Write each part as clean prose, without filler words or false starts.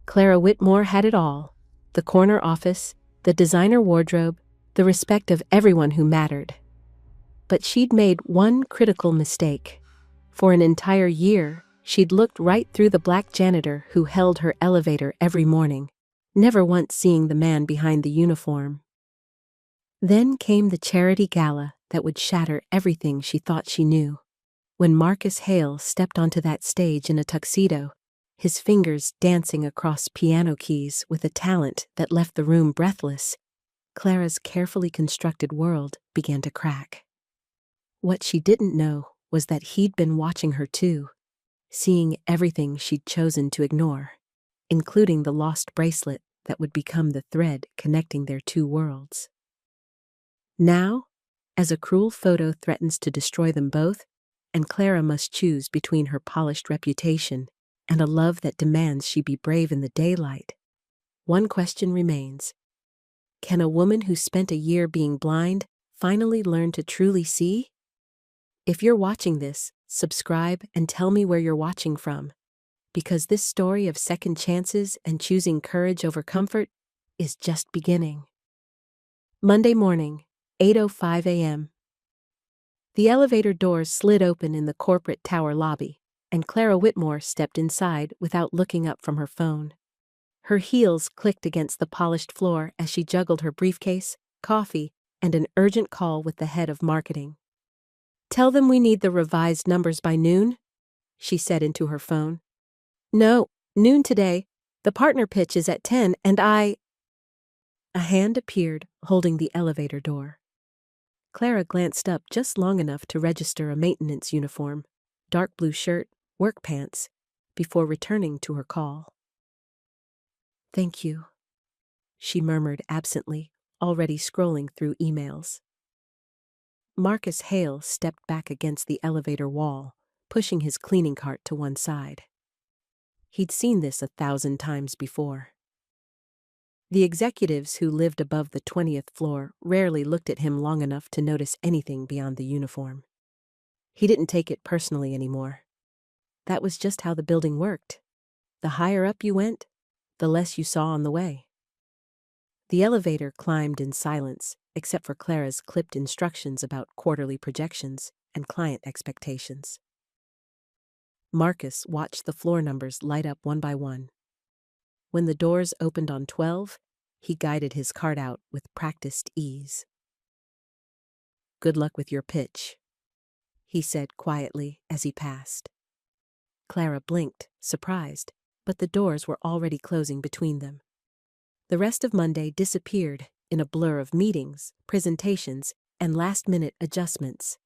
Clara Whitmore had it all: the corner office, the designer wardrobe, the respect of everyone who mattered. But she'd made one critical mistake. For an entire year, she'd looked right through the black janitor who held her elevator every morning, never once seeing the man behind the uniform. Then came the charity gala that would shatter everything she thought she knew. When Marcus Hale stepped onto that stage in a tuxedo, his fingers dancing across piano keys with a talent that left the room breathless, Clara's carefully constructed world began to crack. What she didn't know was that he'd been watching her too, seeing everything she'd chosen to ignore, including the lost bracelet that would become the thread connecting their two worlds. Now, as a cruel photo threatens to destroy them both, and Clara must choose between her polished reputation and a love that demands she be brave in the daylight, one question remains: can a woman who spent a year being blind finally learn to truly see? If you're watching this, subscribe and tell me where you're watching from, because this story of second chances and choosing courage over comfort is just beginning. Monday morning, 8:05 a.m. The elevator doors slid open in the corporate tower lobby, and Clara Whitmore stepped inside without looking up from her phone. Her heels clicked against the polished floor as she juggled her briefcase, coffee, and an urgent call with the head of marketing. "Tell them we need the revised numbers by noon," she said into her phone. "No, noon today. The partner pitch is at 10 and I—" A hand appeared, holding the elevator door. Clara glanced up just long enough to register a maintenance uniform, dark blue shirt, work pants, before returning to her call. "Thank you," she murmured absently, already scrolling through emails. Marcus Hale stepped back against the elevator wall, pushing his cleaning cart to one side. He'd seen this 1,000 times before. The executives who lived above the 20th floor rarely looked at him long enough to notice anything beyond the uniform. He didn't take it personally anymore. That was just how the building worked. The higher up you went, the less you saw on the way. The elevator climbed in silence, except for Clara's clipped instructions about quarterly projections and client expectations. Marcus watched the floor numbers light up one by one. When the doors opened on 12, he guided his cart out with practiced ease. "Good luck with your pitch," he said quietly as he passed. Clara blinked, surprised, but the doors were already closing between them. The rest of Monday disappeared in a blur of meetings, presentations, and last-minute adjustments.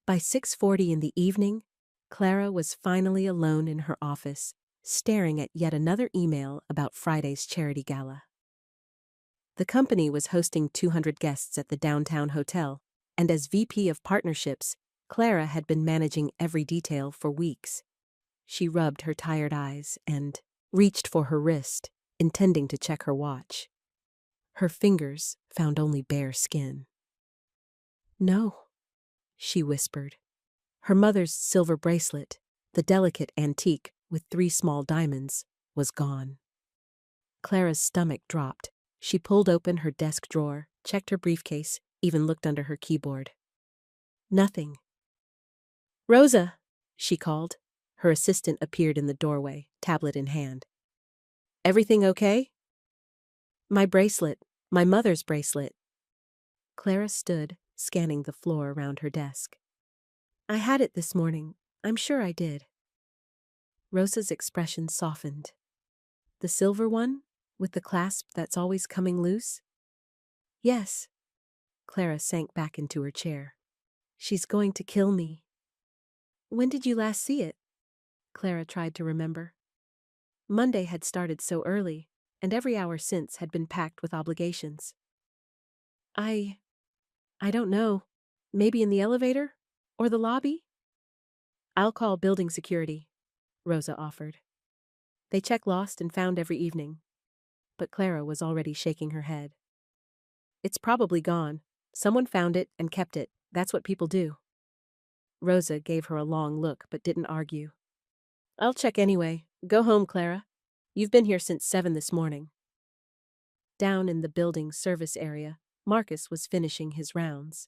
By 6:40 in the evening, Clara was finally alone in her office, staring at yet another email about Friday's charity gala. The company was hosting 200 guests at the downtown hotel, and as VP of Partnerships, Clara had been managing every detail for weeks. She rubbed her tired eyes and reached for her wrist, intending to check her watch. Her fingers found only bare skin. "No," she whispered. Her mother's silver bracelet, the delicate antique with 3 small diamonds, was gone. Clara's stomach dropped. She pulled open her desk drawer, checked her briefcase, even looked under her keyboard. Nothing. "Rosa," she called. Her assistant appeared in the doorway, tablet in hand. "Everything okay?" "My bracelet. My mother's bracelet." Clara stood, scanning the floor around her desk. "I had it this morning. I'm sure I did." Rosa's expression softened. "The silver one? With the clasp that's always coming loose?" "Yes." Clara sank back into her chair. "She's going to kill me." "When did you last see it?" Clara tried to remember. Monday had started so early, and every hour since had been packed with obligations. I don't know. Maybe in the elevator? Or the lobby?" "I'll call building security," Rosa offered. They checked lost and found every evening. But Clara was already shaking her head. "It's probably gone. Someone found it and kept it. That's what people do." Rosa gave her a long look but didn't argue. "I'll check anyway. Go home, Clara." You've been here since 7 this morning. Down in the building service area, Marcus was finishing his rounds.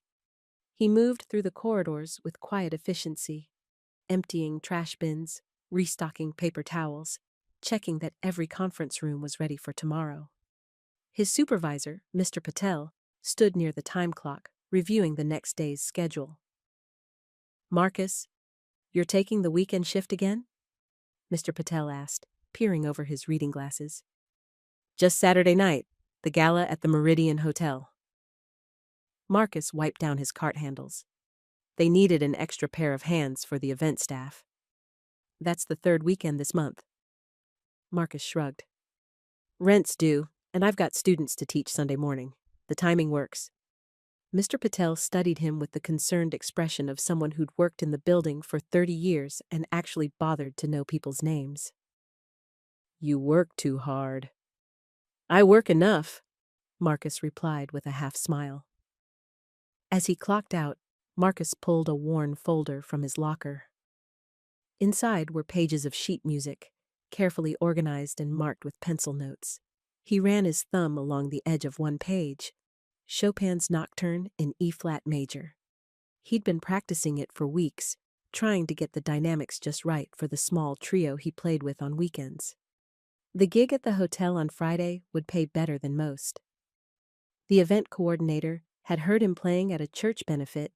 He moved through the corridors with quiet efficiency, emptying trash bins, restocking paper towels, checking that every conference room was ready for tomorrow. His supervisor, Mr. Patel, stood near the time clock, reviewing the next day's schedule. "Marcus, you're taking the weekend shift again?" Mr. Patel asked, peering over his reading glasses. "Just Saturday night, the gala at the Meridian Hotel." Marcus wiped down his cart handles. They needed an extra pair of hands for the event staff. "That's the third weekend this month." Marcus shrugged. "Rent's due, and I've got students to teach Sunday morning. The timing works." Mr. Patel studied him with the concerned expression of someone who'd worked in the building for 30 years and actually bothered to know people's names. "You work too hard." "I work enough," Marcus replied with a half smile. As he clocked out, Marcus pulled a worn folder from his locker. Inside were pages of sheet music, carefully organized and marked with pencil notes. He ran his thumb along the edge of one page, Chopin's Nocturne in E-flat major. He'd been practicing it for weeks, trying to get the dynamics just right for the small trio he played with on weekends. The gig at the hotel on Friday would pay better than most. The event coordinator had heard him playing at a church benefit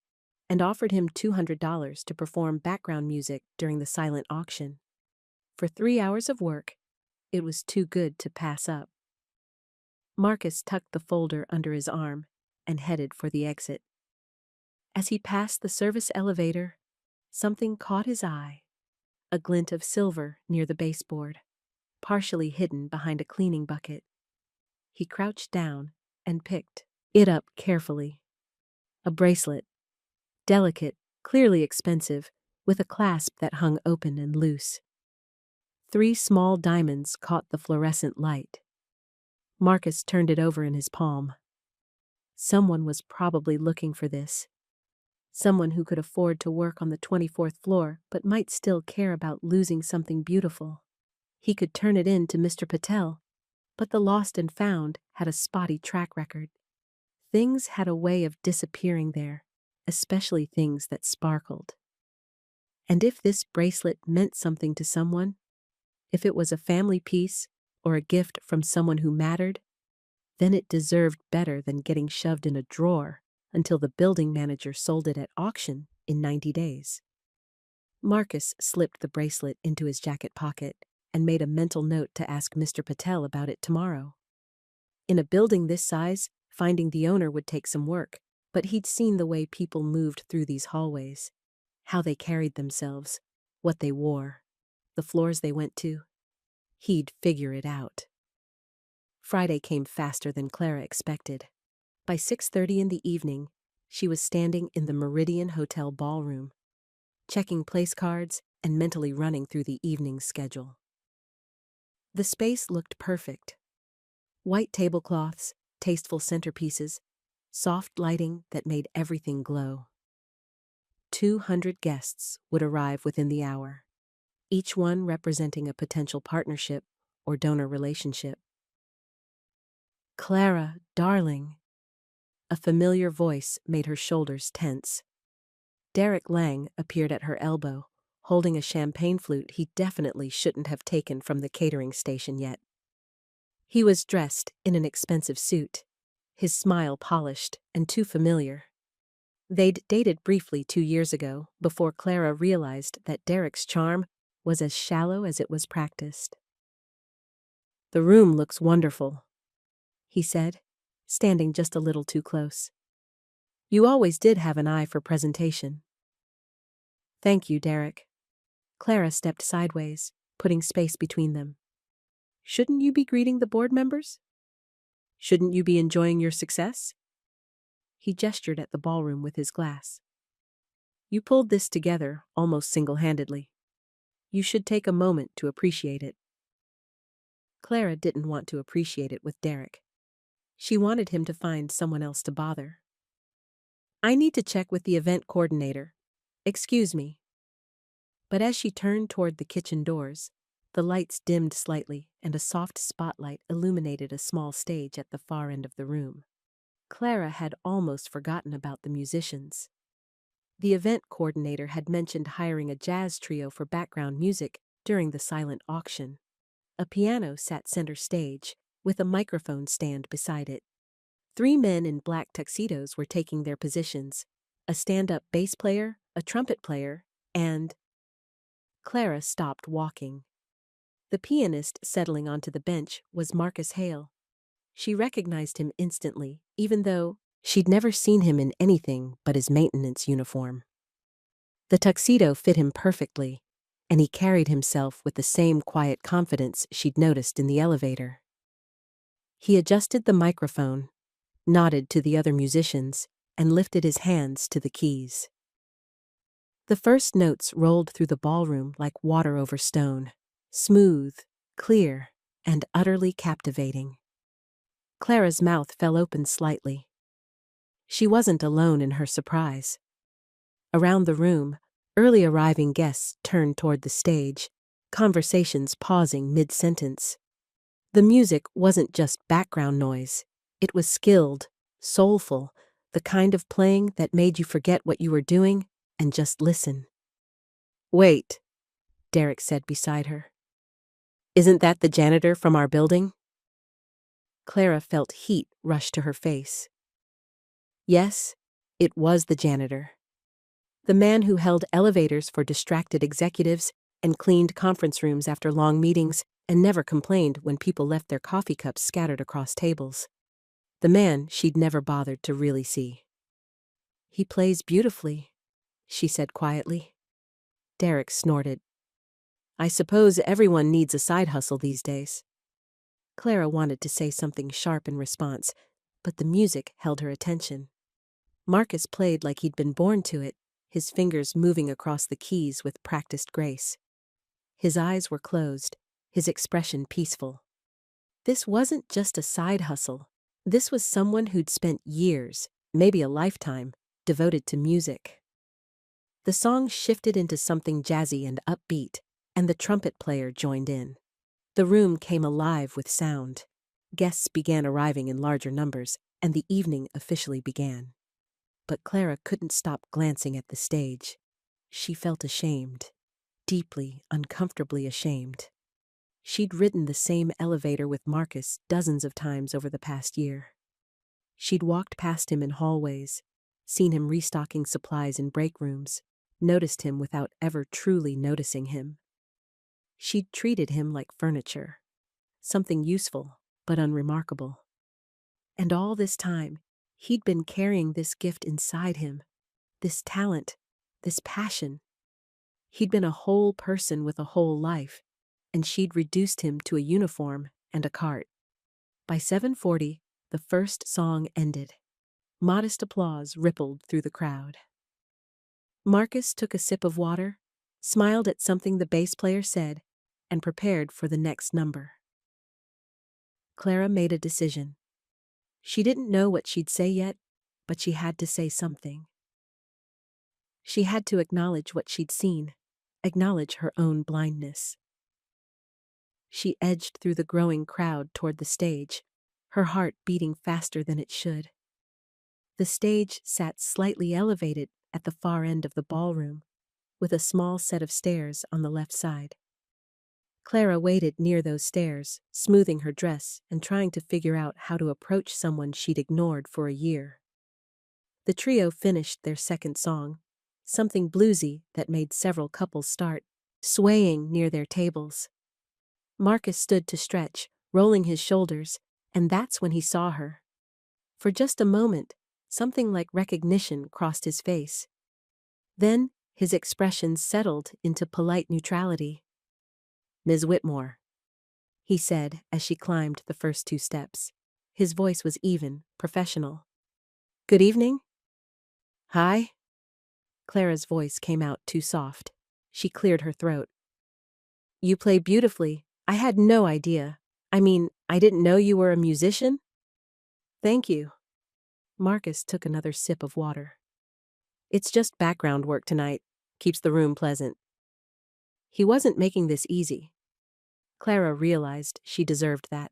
and offered him $200 to perform background music during the silent auction. For 3 hours of work, it was too good to pass up. Marcus tucked the folder under his arm and headed for the exit. As he passed the service elevator, something caught his eye, a glint of silver near the baseboard, partially hidden behind a cleaning bucket. He crouched down and picked it up carefully. A bracelet, delicate, clearly expensive, with a clasp that hung open and loose. 3 small diamonds caught the fluorescent light. Marcus turned it over in his palm. Someone was probably looking for this. Someone who could afford to work on the 24th floor but might still care about losing something beautiful. He could turn it in to Mr. Patel, but the lost and found had a spotty track record. Things had a way of disappearing there, especially things that sparkled. And if this bracelet meant something to someone, if it was a family piece or a gift from someone who mattered, then it deserved better than getting shoved in a drawer until the building manager sold it at auction in 90 days. Marcus slipped the bracelet into his jacket pocket and made a mental note to ask Mr. Patel about it tomorrow. In a building this size, finding the owner would take some work, but he'd seen the way people moved through these hallways, how they carried themselves, what they wore, the floors they went to. He'd figure it out. Friday came faster than Clara expected. By 6:30 in the evening, she was standing in the Meridian Hotel ballroom, checking place cards and mentally running through the evening's schedule. The space looked perfect. White tablecloths, tasteful centerpieces, soft lighting that made everything glow. 200 guests would arrive within the hour, each one representing a potential partnership or donor relationship. "Clara, darling." A familiar voice made her shoulders tense. Derek Lang appeared at her elbow, holding a champagne flute he definitely shouldn't have taken from the catering station yet. He was dressed in an expensive suit, his smile polished and too familiar. They'd dated briefly 2 years ago before Clara realized that Derek's charm was as shallow as it was practiced. "The room looks wonderful," he said, standing just a little too close. "You always did have an eye for presentation." "Thank you, Derek." Clara stepped sideways, putting space between them. "Shouldn't you be greeting the board members? Shouldn't you be enjoying your success?" He gestured at the ballroom with his glass. "You pulled this together almost single-handedly. You should take a moment to appreciate it." Clara didn't want to appreciate it with Derek. She wanted him to find someone else to bother. "I need to check with the event coordinator. Excuse me." But as she turned toward the kitchen doors, The lights dimmed slightly, and a soft spotlight illuminated a small stage at the far end of the room. Clara had almost forgotten about the musicians. The event coordinator had mentioned hiring a jazz trio for background music during the silent auction. A piano sat center stage, with a microphone stand beside it. 3 men in black tuxedos were taking their positions: a stand-up bass player, a trumpet player, and... Clara stopped walking. The pianist settling onto the bench was Marcus Hale. She recognized him instantly, even though she'd never seen him in anything but his maintenance uniform. The tuxedo fit him perfectly, and he carried himself with the same quiet confidence she'd noticed in the elevator. He adjusted the microphone, nodded to the other musicians, and lifted his hands to the keys. The first notes rolled through the ballroom like water over stone, smooth, clear, and utterly captivating. Clara's mouth fell open slightly. She wasn't alone in her surprise. Around the room, early arriving guests turned toward the stage, conversations pausing mid-sentence. The music wasn't just background noise. It was skilled, soulful, the kind of playing that made you forget what you were doing and just listen. "Wait," Derek said beside her. "Isn't that the janitor from our building?" Clara felt heat rush to her face. Yes, it was the janitor. The man who held elevators for distracted executives and cleaned conference rooms after long meetings and never complained when people left their coffee cups scattered across tables. The man she'd never bothered to really see. "He plays beautifully," she said quietly. Derek snorted. "I suppose everyone needs a side hustle these days." Clara wanted to say something sharp in response, but the music held her attention. Marcus played like he'd been born to it, his fingers moving across the keys with practiced grace. His eyes were closed, his expression peaceful. This wasn't just a side hustle. This was someone who'd spent years, maybe a lifetime, devoted to music. The song shifted into something jazzy and upbeat, and the trumpet player joined in. The room came alive with sound. Guests began arriving in larger numbers, and the evening officially began. But Clara couldn't stop glancing at the stage. She felt ashamed, deeply, uncomfortably ashamed. She'd ridden the same elevator with Marcus dozens of times over the past year. She'd walked past him in hallways, seen him restocking supplies in break rooms, noticed him without ever truly noticing him. She'd treated him like furniture, something useful but unremarkable. And all this time, he'd been carrying this gift inside him, this talent, this passion. He'd been a whole person with a whole life, and she'd reduced him to a uniform and a cart. By 7:40, the first song ended. Modest applause rippled through the crowd. Marcus took a sip of water, smiled at something the bass player said, and prepared for the next number. Clara made a decision. She didn't know what she'd say yet, but she had to say something. She had to acknowledge what she'd seen, acknowledge her own blindness. She edged through the growing crowd toward the stage, her heart beating faster than it should. The stage sat slightly elevated at the far end of the ballroom, with a small set of stairs on the left side. Clara waited near those stairs, smoothing her dress and trying to figure out how to approach someone she'd ignored for a year. The trio finished their second song, something bluesy that made several couples start, swaying near their tables. Marcus stood to stretch, rolling his shoulders, and that's when he saw her. For just a moment, something like recognition crossed his face. Then, his expression settled into polite neutrality. "Ms. Whitmore," he said as she climbed the first 2 steps. His voice was even, professional. "Good evening?" "Hi?" Clara's voice came out too soft. She cleared her throat. "You play beautifully. I had no idea. I mean, I didn't know you were a musician." "Thank you." Marcus took another sip of water. "It's just background work tonight. Keeps the room pleasant." He wasn't making this easy. Clara realized she deserved that.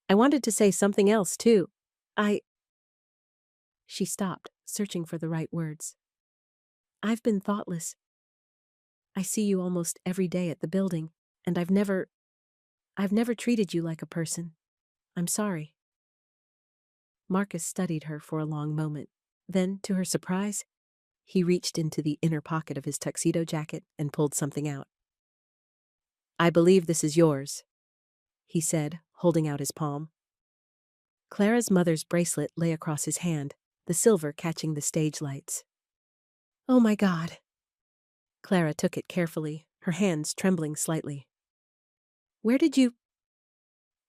I wanted to say something else, too. She stopped, searching for the right words. I've been thoughtless. I see you almost every day at the building, and I've never treated you like a person. I'm sorry. Marcus studied her for a long moment. Then, to her surprise, he reached into the inner pocket of his tuxedo jacket and pulled something out. I believe this is yours, he said, holding out his palm. Clara's mother's bracelet lay across his hand, the silver catching the stage lights. Oh my God. Clara took it carefully, her hands trembling slightly. Where did you?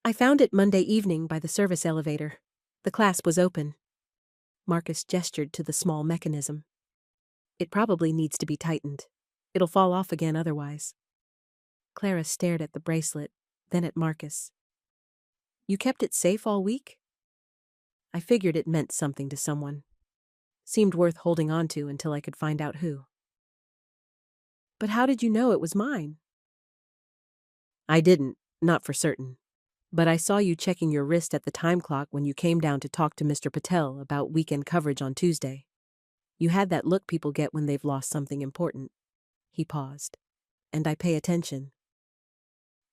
I found it Monday evening by the service elevator. The clasp was open. Marcus gestured to the small mechanism. It probably needs to be tightened. It'll fall off again otherwise. Clara stared at the bracelet, then at Marcus. You kept it safe all week? I figured it meant something to someone. Seemed worth holding on to until I could find out who. But how did you know it was mine? I didn't, not for certain. But I saw you checking your wrist at the time clock when you came down to talk to Mr. Patel about weekend coverage on Tuesday. You had that look people get when they've lost something important. He paused. And I pay attention.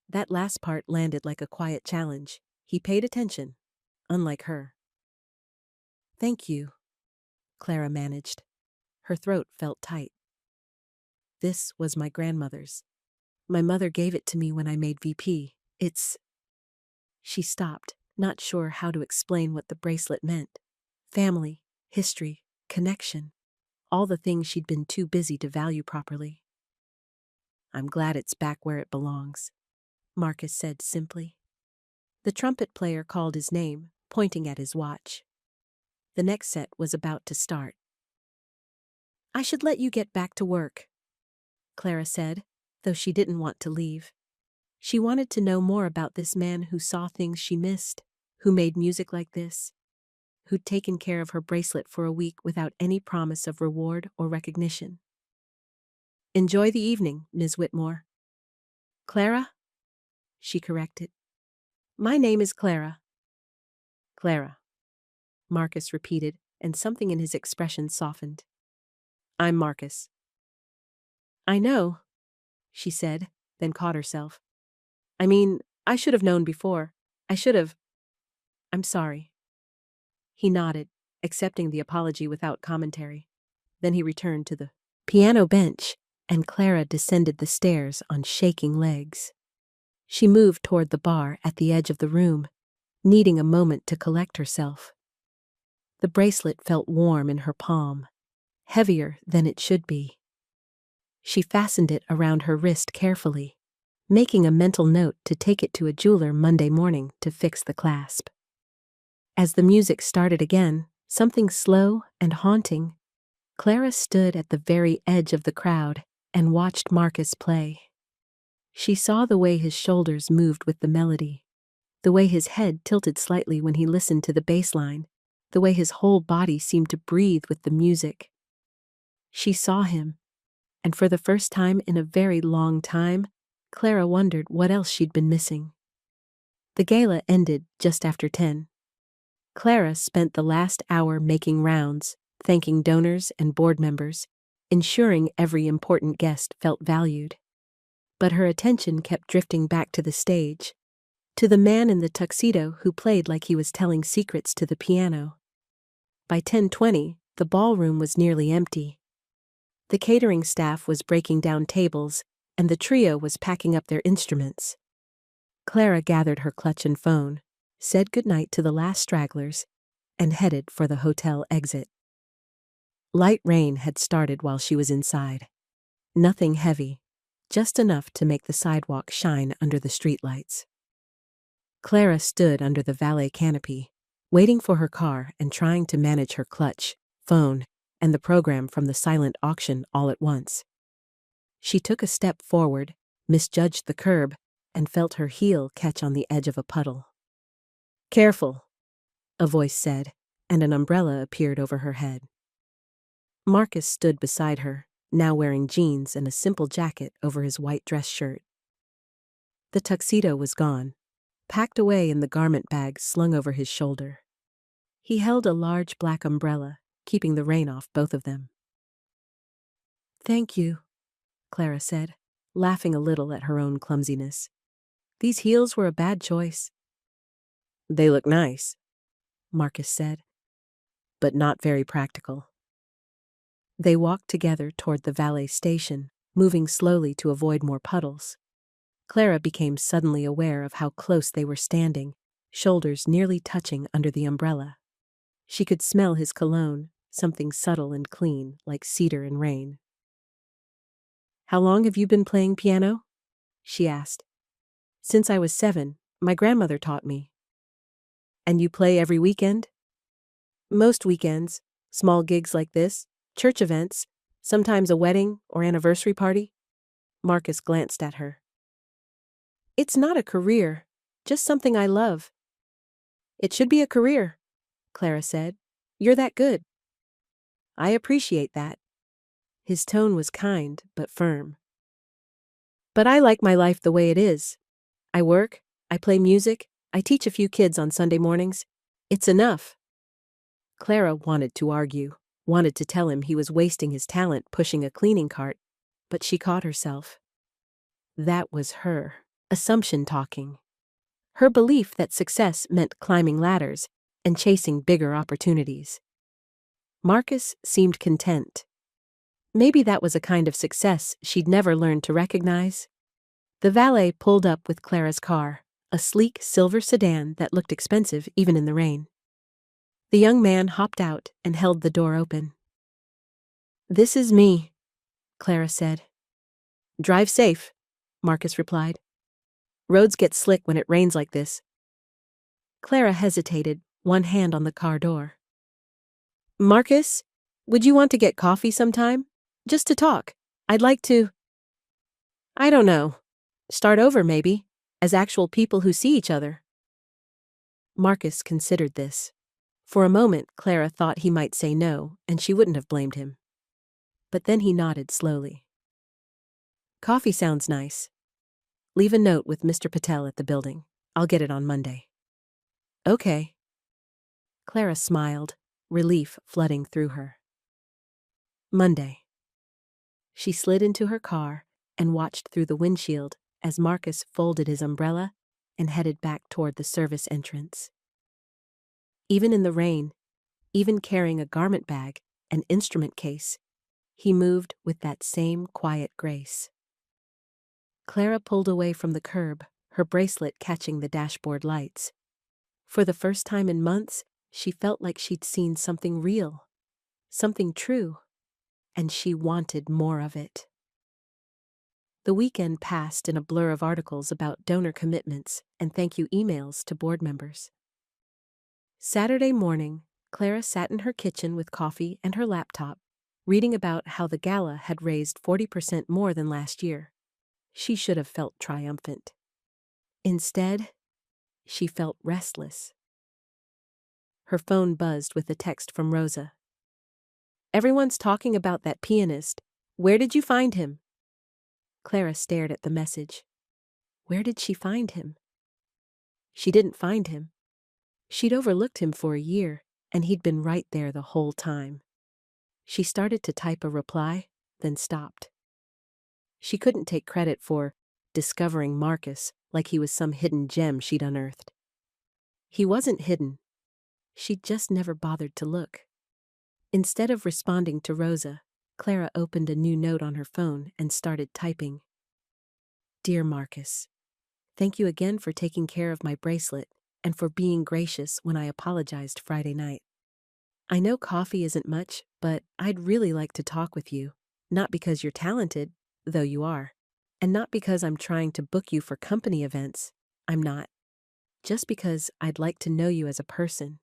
That last part landed like a quiet challenge. He paid attention, unlike her. Thank you, Clara managed. Her throat felt tight. This was my grandmother's. My mother gave it to me when I made VP. She stopped, not sure how to explain what the bracelet meant. Family, history, connection, all the things she'd been too busy to value properly. I'm glad it's back where it belongs, Marcus said simply. The trumpet player called his name, pointing at his watch. The next set was about to start. I should let you get back to work, Clara said, though she didn't want to leave. She wanted to know more about this man who saw things she missed, who made music like this, who'd taken care of her bracelet for a week without any promise of reward or recognition. Enjoy the evening, Ms. Whitmore. Clara? She corrected. My name is Clara. Clara, Marcus repeated, and something in his expression softened. I'm Marcus. I know, she said, then caught herself. I mean, I should have known before. I'm sorry. He nodded, accepting the apology without commentary. Then he returned to the piano bench, and Clara descended the stairs on shaking legs. She moved toward the bar at the edge of the room, needing a moment to collect herself. The bracelet felt warm in her palm, heavier than it should be. She fastened it around her wrist carefully, making a mental note to take it to a jeweler Monday morning to fix the clasp. As the music started again, something slow and haunting, Clara stood at the very edge of the crowd and watched Marcus play. She saw the way his shoulders moved with the melody, the way his head tilted slightly when he listened to the bass line, the way his whole body seemed to breathe with the music. She saw him, and for the first time in a very long time, Clara wondered what else she'd been missing. The gala ended just after 10. Clara spent the last hour making rounds, thanking donors and board members, ensuring every important guest felt valued. But her attention kept drifting back to the stage, to the man in the tuxedo who played like he was telling secrets to the piano. By 10:20, the ballroom was nearly empty. The catering staff was breaking down tables, and the trio was packing up their instruments. Clara gathered her clutch and phone, said goodnight to the last stragglers, and headed for the hotel exit. Light rain had started while she was inside. Nothing heavy, just enough to make the sidewalk shine under the streetlights. Clara stood under the valet canopy, waiting for her car and trying to manage her clutch, phone, and the program from the silent auction all at once. She took a step forward, misjudged the curb, and felt her heel catch on the edge of a puddle. Careful, a voice said, and an umbrella appeared over her head. Marcus stood beside her, now wearing jeans and a simple jacket over his white dress shirt. The tuxedo was gone, packed away in the garment bag slung over his shoulder. He held a large black umbrella, keeping the rain off both of them. "Thank you," Clara said, laughing a little at her own clumsiness. "These heels were a bad choice." "They look nice," Marcus said, "but not very practical." They walked together toward the valet station, moving slowly to avoid more puddles. Clara became suddenly aware of how close they were standing, shoulders nearly touching under the umbrella. She could smell his cologne, something subtle and clean, like cedar and rain. "How long have you been playing piano?" she asked. "Since I was 7. My grandmother taught me." "And you play every weekend?" "Most weekends. Small gigs like this, church events, sometimes a wedding or anniversary party." Marcus glanced at her. "It's not a career, just something I love." "It should be a career," Clara said. "You're that good." "I appreciate that." His tone was kind but firm. "But I like my life the way it is. I work, I play music, I teach a few kids on Sunday mornings. It's enough." Clara wanted to argue, wanted to tell him he was wasting his talent pushing a cleaning cart, but she caught herself. That was her assumption talking. Her belief that success meant climbing ladders and chasing bigger opportunities. Marcus seemed content. Maybe that was a kind of success she'd never learned to recognize. The valet pulled up with Clara's car, a sleek silver sedan that looked expensive even in the rain. The young man hopped out and held the door open. "This is me," Clara said. "Drive safe," Marcus replied. "Roads get slick when it rains like this." Clara hesitated, one hand on the car door. "Marcus, would you want to get coffee sometime? Just to talk. I'd like to—" "I don't know. Start over, maybe, as actual people who see each other." Marcus considered this. For a moment, Clara thought he might say no, and she wouldn't have blamed him. But then he nodded slowly. "Coffee sounds nice. Leave a note with Mr. Patel at the building. I'll get it on Monday." "Okay." Clara smiled, relief flooding through her. Monday. She slid into her car and watched through the windshield as Marcus folded his umbrella and headed back toward the service entrance. Even in the rain, even carrying a garment bag, an instrument case, he moved with that same quiet grace. Clara pulled away from the curb, her bracelet catching the dashboard lights. For the first time in months, she felt like she'd seen something real, something true, and she wanted more of it. The weekend passed in a blur of articles about donor commitments and thank you emails to board members. Saturday morning, Clara sat in her kitchen with coffee and her laptop, reading about how the Gala had raised 40% more than last year. She should have felt triumphant. Instead, she felt restless. Her phone buzzed with a text from Rosa. "Everyone's talking about that pianist. Where did you find him?" Clara stared at the message. Where did she find him? She didn't find him. She'd overlooked him for a year, and he'd been right there the whole time. She started to type a reply, then stopped. She couldn't take credit for discovering Marcus like he was some hidden gem she'd unearthed. He wasn't hidden. She'd just never bothered to look. Instead of responding to Rosa, Clara opened a new note on her phone and started typing. "Dear Marcus, thank you again for taking care of my bracelet and for being gracious when I apologized Friday night. I know coffee isn't much, but I'd really like to talk with you, not because you're talented, though you are, and not because I'm trying to book you for company events. I'm not. Just because I'd like to know you as a person."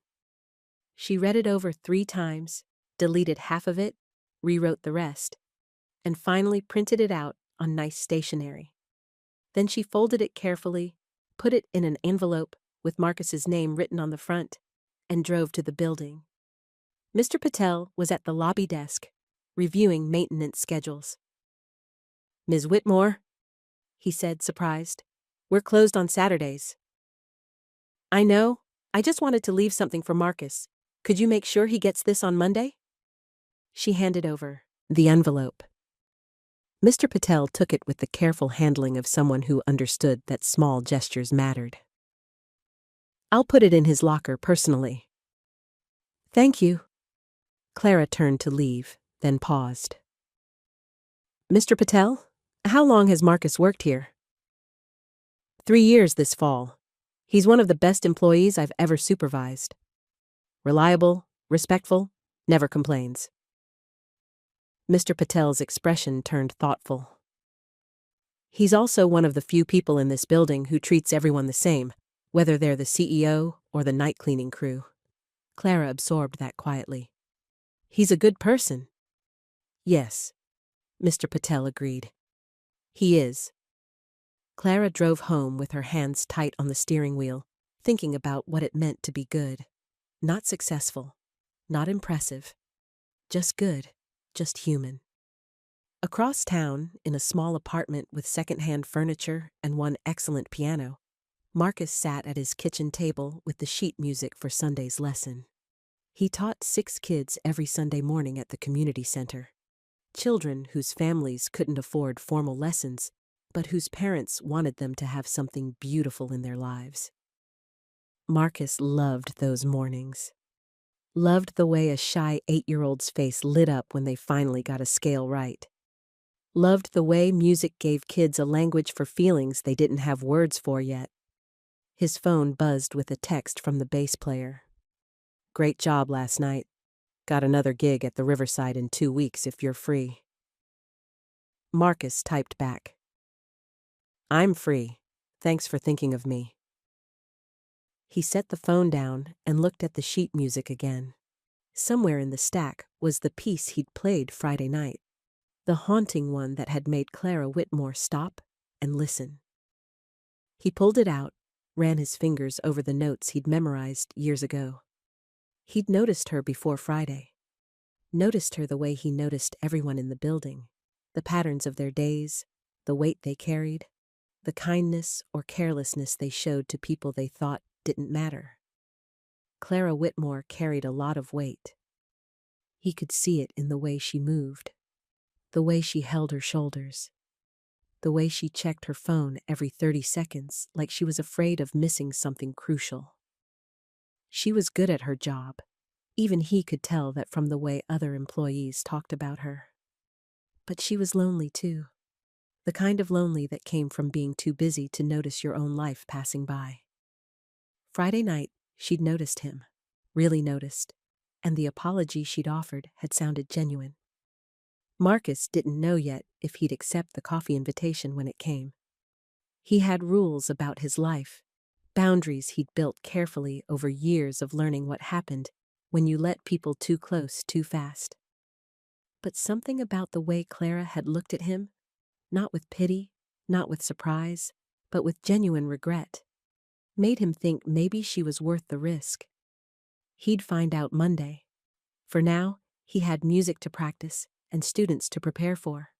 She read it over 3 times, deleted half of it, rewrote the rest, and finally printed it out on nice stationery. Then she folded it carefully, put it in an envelope with Marcus's name written on the front, and drove to the building. Mr. Patel was at the lobby desk, reviewing maintenance schedules. "Ms. Whitmore," he said, surprised, We're closed on Saturdays. I know. I just wanted to leave something for Marcus. Could you make sure he gets this on Monday? She handed over the envelope. Mr. Patel took it with the careful handling of someone who understood that small gestures mattered. I'll put it in his locker personally. Thank you. Clara turned to leave, then paused. Mr. Patel, how long has Marcus worked here? 3 years this fall. He's one of the best employees I've ever supervised. Reliable, respectful, never complains. Mr. Patel's expression turned thoughtful. He's also one of the few people in this building who treats everyone the same, whether they're the CEO or the night cleaning crew. Clara absorbed that quietly. He's a good person. Yes, Mr. Patel agreed. He is. Clara drove home with her hands tight on the steering wheel, thinking about what it meant to be good. Not successful, not impressive, just good, just human. Across town, in a small apartment with second-hand furniture and one excellent piano, Marcus sat at his kitchen table with the sheet music for Sunday's lesson. He taught 6 kids every Sunday morning at the community center. Children whose families couldn't afford formal lessons, but whose parents wanted them to have something beautiful in their lives. Marcus loved those mornings. Loved the way a shy 8-year-old's face lit up when they finally got a scale right. Loved the way music gave kids a language for feelings they didn't have words for yet. His phone buzzed with a text from the bass player. Great job last night. Got another gig at the Riverside in 2 weeks if you're free. Marcus typed back. I'm free. Thanks for thinking of me. He set the phone down and looked at the sheet music again. Somewhere in the stack was the piece he'd played Friday night. The haunting one that had made Clara Whitmore stop and listen. He pulled it out, ran his fingers over the notes he'd memorized years ago. He'd noticed her before Friday. Noticed her the way he noticed everyone in the building. The patterns of their days, the weight they carried, the kindness or carelessness they showed to people they thought didn't matter. Clara Whitmore carried a lot of weight. He could see it in the way she moved, the way she held her shoulders, the way she checked her phone every 30 seconds like she was afraid of missing something crucial. She was good at her job. Even he could tell that from the way other employees talked about her. But she was lonely too. The kind of lonely that came from being too busy to notice your own life passing by. Friday night, she'd noticed him, really noticed, and the apology she'd offered had sounded genuine. Marcus didn't know yet if he'd accept the coffee invitation when it came. He had rules about his life, boundaries he'd built carefully over years of learning what happened when you let people too close too fast. But something about the way Clara had looked at him, not with pity, not with surprise, but with genuine regret, made him think maybe she was worth the risk. He'd find out Monday. For now, he had music to practice and students to prepare for.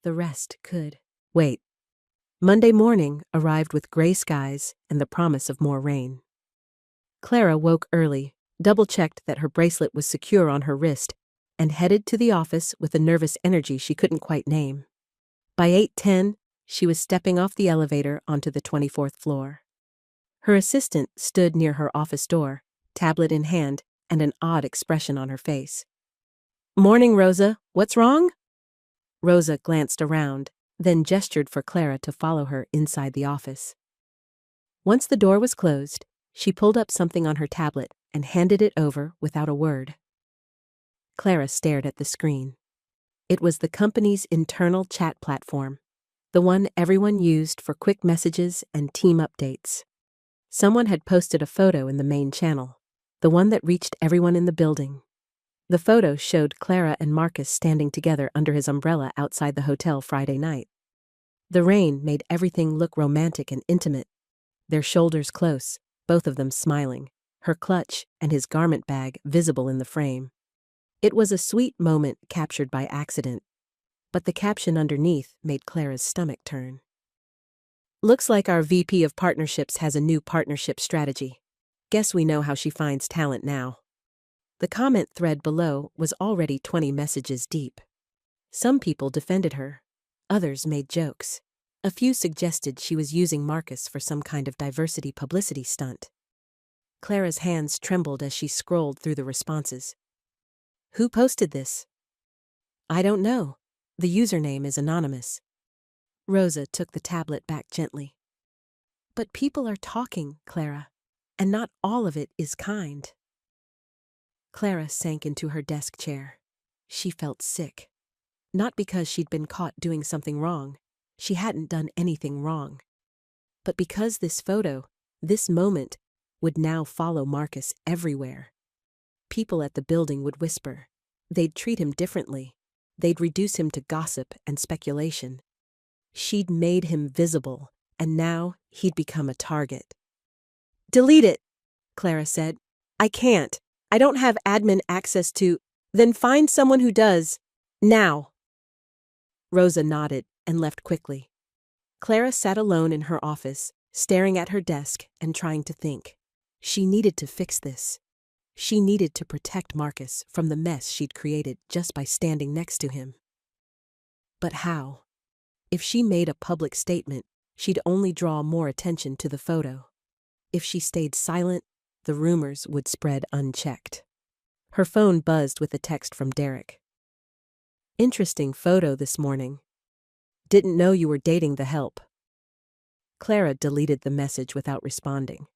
The rest could wait. Monday morning arrived with gray skies and the promise of more rain. Clara woke early, double-checked that her bracelet was secure on her wrist, and headed to the office with a nervous energy she couldn't quite name. By 8:10, she was stepping off the elevator onto the 24th floor. Her assistant stood near her office door, tablet in hand, and an odd expression on her face. "Morning, Rosa. What's wrong?" Rosa glanced around, then gestured for Clara to follow her inside the office. Once the door was closed, she pulled up something on her tablet and handed it over without a word. Clara stared at the screen. It was the company's internal chat platform, the one everyone used for quick messages and team updates. Someone had posted a photo in the main channel, the one that reached everyone in the building. The photo showed Clara and Marcus standing together under his umbrella outside the hotel Friday night. The rain made everything look romantic and intimate, their shoulders close, both of them smiling, her clutch and his garment bag visible in the frame. It was a sweet moment captured by accident, but the caption underneath made Clara's stomach turn. Looks like our VP of Partnerships has a new partnership strategy. Guess we know how she finds talent now. The comment thread below was already 20 messages deep. Some people defended her. Others made jokes. A few suggested she was using Marcus for some kind of diversity publicity stunt. Clara's hands trembled as she scrolled through the responses. Who posted this? I don't know. The username is anonymous. Rosa took the tablet back gently. But people are talking, Clara, and not all of it is kind. Clara sank into her desk chair. She felt sick. Not because she'd been caught doing something wrong. She hadn't done anything wrong. But because this photo, this moment, would now follow Marcus everywhere. People at the building would whisper. They'd treat him differently. They'd reduce him to gossip and speculation. She'd made him visible, and now he'd become a target. Delete it, Clara said. I can't. I don't have admin access to. Then find someone who does. Now. Rosa nodded and left quickly. Clara sat alone in her office, staring at her desk and trying to think. She needed to fix this. She needed to protect Marcus from the mess she'd created just by standing next to him. But how? If she made a public statement, she'd only draw more attention to the photo. If she stayed silent, the rumors would spread unchecked. Her phone buzzed with a text from Derek. Interesting photo this morning. Didn't know you were dating the help. Clara deleted the message without responding.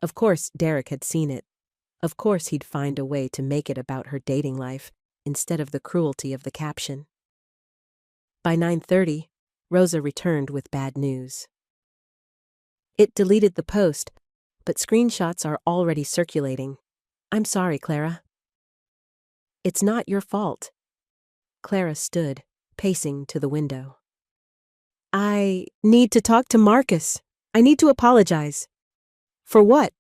Of course, Derek had seen it. Of course, he'd find a way to make it about her dating life instead of the cruelty of the caption. By 9:30, Rosa returned with bad news. It deleted the post, but screenshots are already circulating. I'm sorry, Clara. It's not your fault. Clara stood, pacing to the window. I need to talk to Marcus. I need to apologize. For what?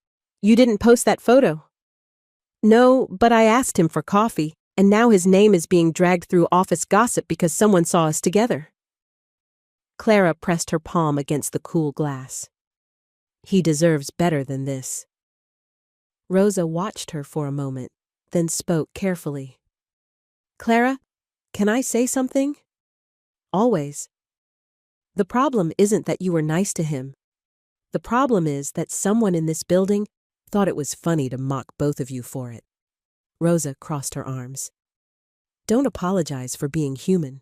You didn't post that photo. No, but I asked him for coffee, and now his name is being dragged through office gossip because someone saw us together. Clara pressed her palm against the cool glass. He deserves better than this. Rosa watched her for a moment, then spoke carefully. Clara, can I say something? Always. The problem isn't that you were nice to him. The problem is that someone in this building thought it was funny to mock both of you for it. Rosa crossed her arms. Don't apologize for being human.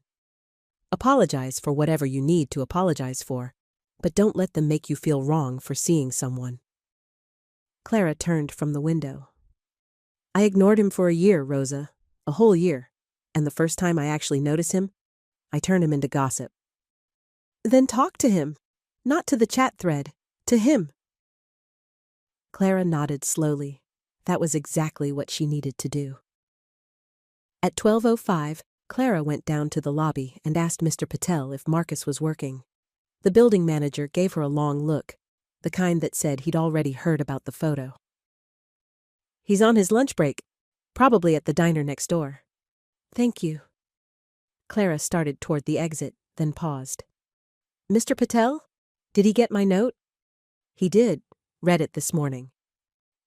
Apologize for whatever you need to apologize for, but don't let them make you feel wrong for seeing someone. Clara turned from the window. I ignored him for a year, Rosa, a whole year, and the first time I actually noticed him, I turned him into gossip. Then talk to him, not to the chat thread, to him. Clara nodded slowly. That was exactly what she needed to do. At 12:05, Clara went down to the lobby and asked Mr. Patel if Marcus was working. The building manager gave her a long look, the kind that said he'd already heard about the photo. He's on his lunch break, probably at the diner next door. Thank you. Clara started toward the exit, then paused. Mr. Patel? Did he get my note? He did. Read it this morning.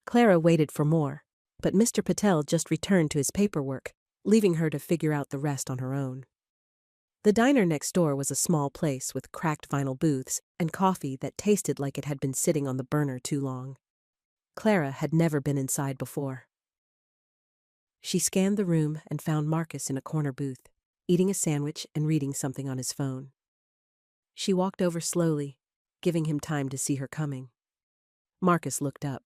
Clara waited for more, but Mr. Patel just returned to his paperwork, leaving her to figure out the rest on her own. The diner next door was a small place with cracked vinyl booths and coffee that tasted like it had been sitting on the burner too long. Clara had never been inside before. She scanned the room and found Marcus in a corner booth, eating a sandwich and reading something on his phone. She walked over slowly, giving him time to see her coming. Marcus looked up.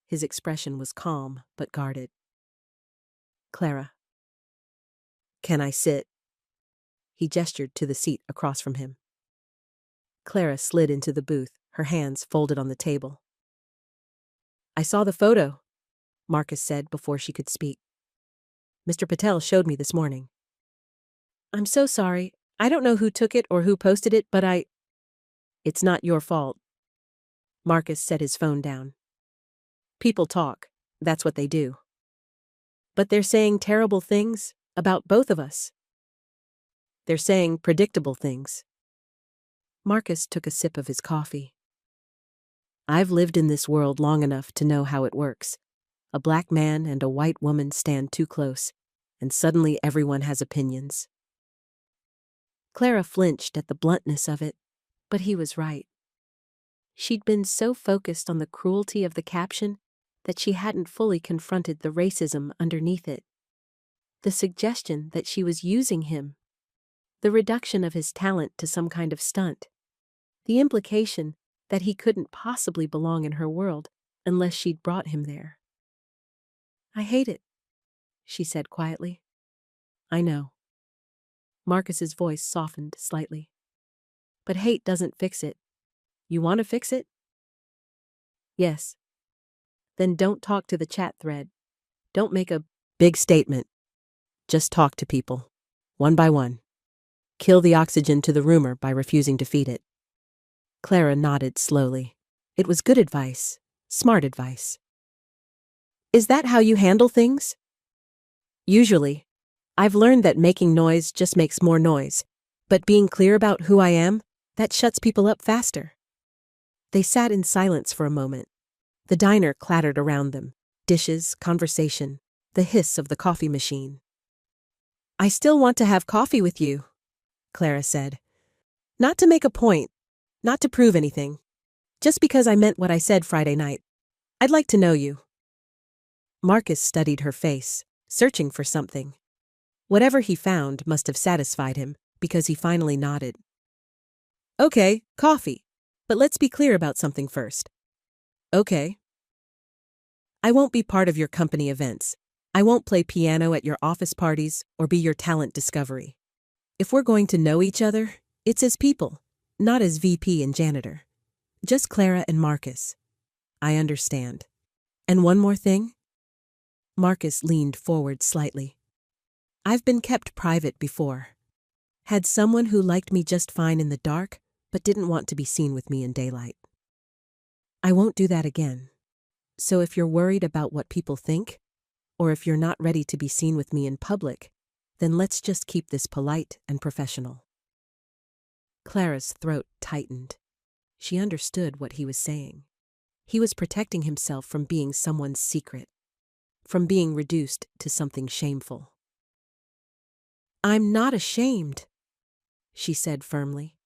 His expression was calm but guarded. Clara. Can I sit? He gestured to the seat across from him. Clara slid into the booth, her hands folded on the table. I saw the photo, Marcus said before she could speak. Mr. Patel showed me this morning. I'm so sorry. I don't know who took it or who posted it, but It's not your fault. Marcus set his phone down. People talk. That's what they do. But they're saying terrible things about both of us. They're saying predictable things. Marcus took a sip of his coffee. I've lived in this world long enough to know how it works. A black man and a white woman stand too close, and suddenly everyone has opinions. Clara flinched at the bluntness of it, but he was right. She'd been so focused on the cruelty of the caption that she hadn't fully confronted the racism underneath it. The suggestion that she was using him. The reduction of his talent to some kind of stunt. The implication that he couldn't possibly belong in her world unless she'd brought him there. I hate it, she said quietly. I know. Marcus's voice softened slightly. But hate doesn't fix it. You want to fix it? Yes. Then don't talk to the chat thread. Don't make a big statement. Just talk to people, one by one. Kill the oxygen to the rumor by refusing to feed it. Clara nodded slowly. It was good advice, smart advice. Is that how you handle things? Usually. I've learned that making noise just makes more noise, but being clear about who I am, that shuts people up faster. They sat in silence for a moment. The diner clattered around them. Dishes, conversation, the hiss of the coffee machine. I still want to have coffee with you, Clara said. Not to make a point, not to prove anything. Just because I meant what I said Friday night. I'd like to know you. Marcus studied her face, searching for something. Whatever he found must have satisfied him, because he finally nodded. Okay, coffee. But let's be clear about something first. Okay. I won't be part of your company events. I won't play piano at your office parties or be your talent discovery. If we're going to know each other, it's as people, not as VP and janitor. Just Clara and Marcus. I understand. And one more thing? Marcus leaned forward slightly. I've been kept private before. Had someone who liked me just fine in the dark, but didn't want to be seen with me in daylight. I won't do that again. So if you're worried about what people think, or if you're not ready to be seen with me in public, then let's just keep this polite and professional. Clara's throat tightened. She understood what he was saying. He was protecting himself from being someone's secret, from being reduced to something shameful. I'm not ashamed, she said firmly.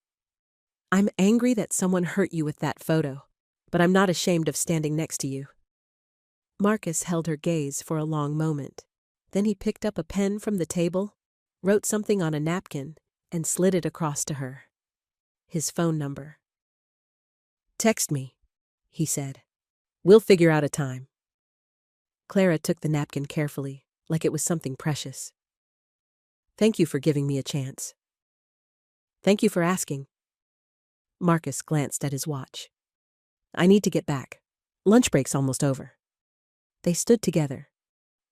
I'm angry that someone hurt you with that photo, but I'm not ashamed of standing next to you. Marcus held her gaze for a long moment. Then he picked up a pen from the table, wrote something on a napkin, and slid it across to her. His phone number. Text me, he said. We'll figure out a time. Clara took the napkin carefully, like it was something precious. Thank you for giving me a chance. Thank you for asking. Marcus glanced at his watch. I need to get back. Lunch break's almost over. They stood together.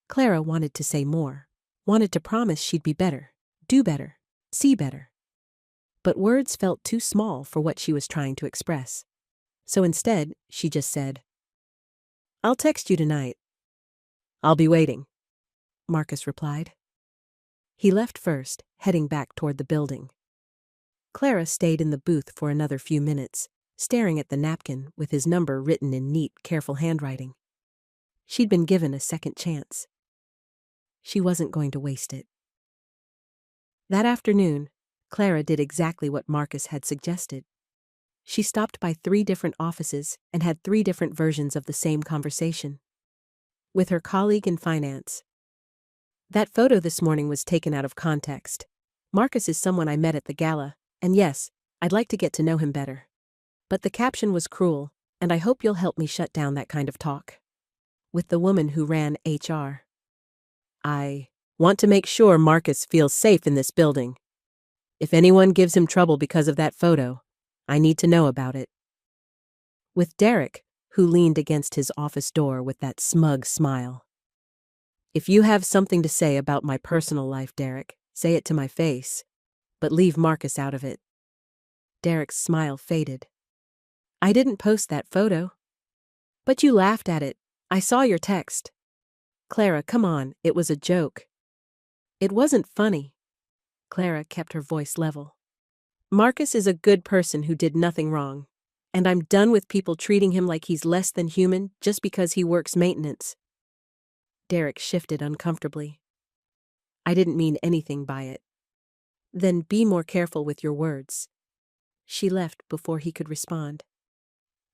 Clara wanted to say more, wanted to promise she'd be better, do better, see better. But words felt too small for what she was trying to express. So instead, she just said, I'll text you tonight. I'll be waiting, Marcus replied. He left first, heading back toward the building. Clara stayed in the booth for another few minutes, staring at the napkin with his number written in neat, careful handwriting. She'd been given a second chance. She wasn't going to waste it. That afternoon, Clara did exactly what Marcus had suggested. She stopped by 3 different offices and had 3 different versions of the same conversation. With her colleague in finance. That photo this morning was taken out of context. Marcus is someone I met at the gala, and yes, I'd like to get to know him better. But the caption was cruel, and I hope you'll help me shut down that kind of talk. With the woman who ran HR. I want to make sure Marcus feels safe in this building. If anyone gives him trouble because of that photo, I need to know about it. With Derek, who leaned against his office door with that smug smile. If you have something to say about my personal life, Derek, say it to my face, but leave Marcus out of it. Derek's smile faded. I didn't post that photo. But you laughed at it. I saw your text. Clara, come on, it was a joke. It wasn't funny. Clara kept her voice level. Marcus is a good person who did nothing wrong. And I'm done with people treating him like he's less than human just because he works maintenance. Derek shifted uncomfortably. I didn't mean anything by it. Then be more careful with your words. She left before he could respond.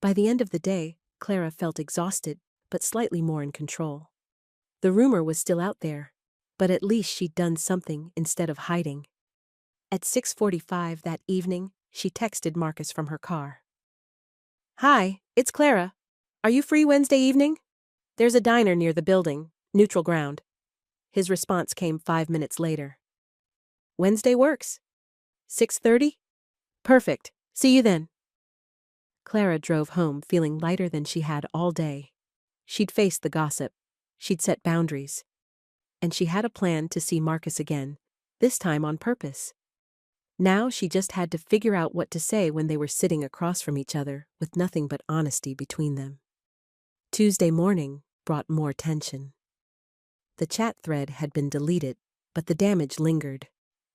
By the end of the day, Clara felt exhausted, but slightly more in control. The rumor was still out there, but at least she'd done something instead of hiding. At 6:45 that evening, she texted Marcus from her car. Hi, it's Clara. Are you free Wednesday evening? There's a diner near the building, neutral ground. His response came 5 minutes later. Wednesday works. 6:30? Perfect. See you then. Clara drove home feeling lighter than she had all day. She'd faced the gossip. She'd set boundaries. And she had a plan to see Marcus again, this time on purpose. Now she just had to figure out what to say when they were sitting across from each other with nothing but honesty between them. Tuesday morning brought more tension. The chat thread had been deleted, but the damage lingered.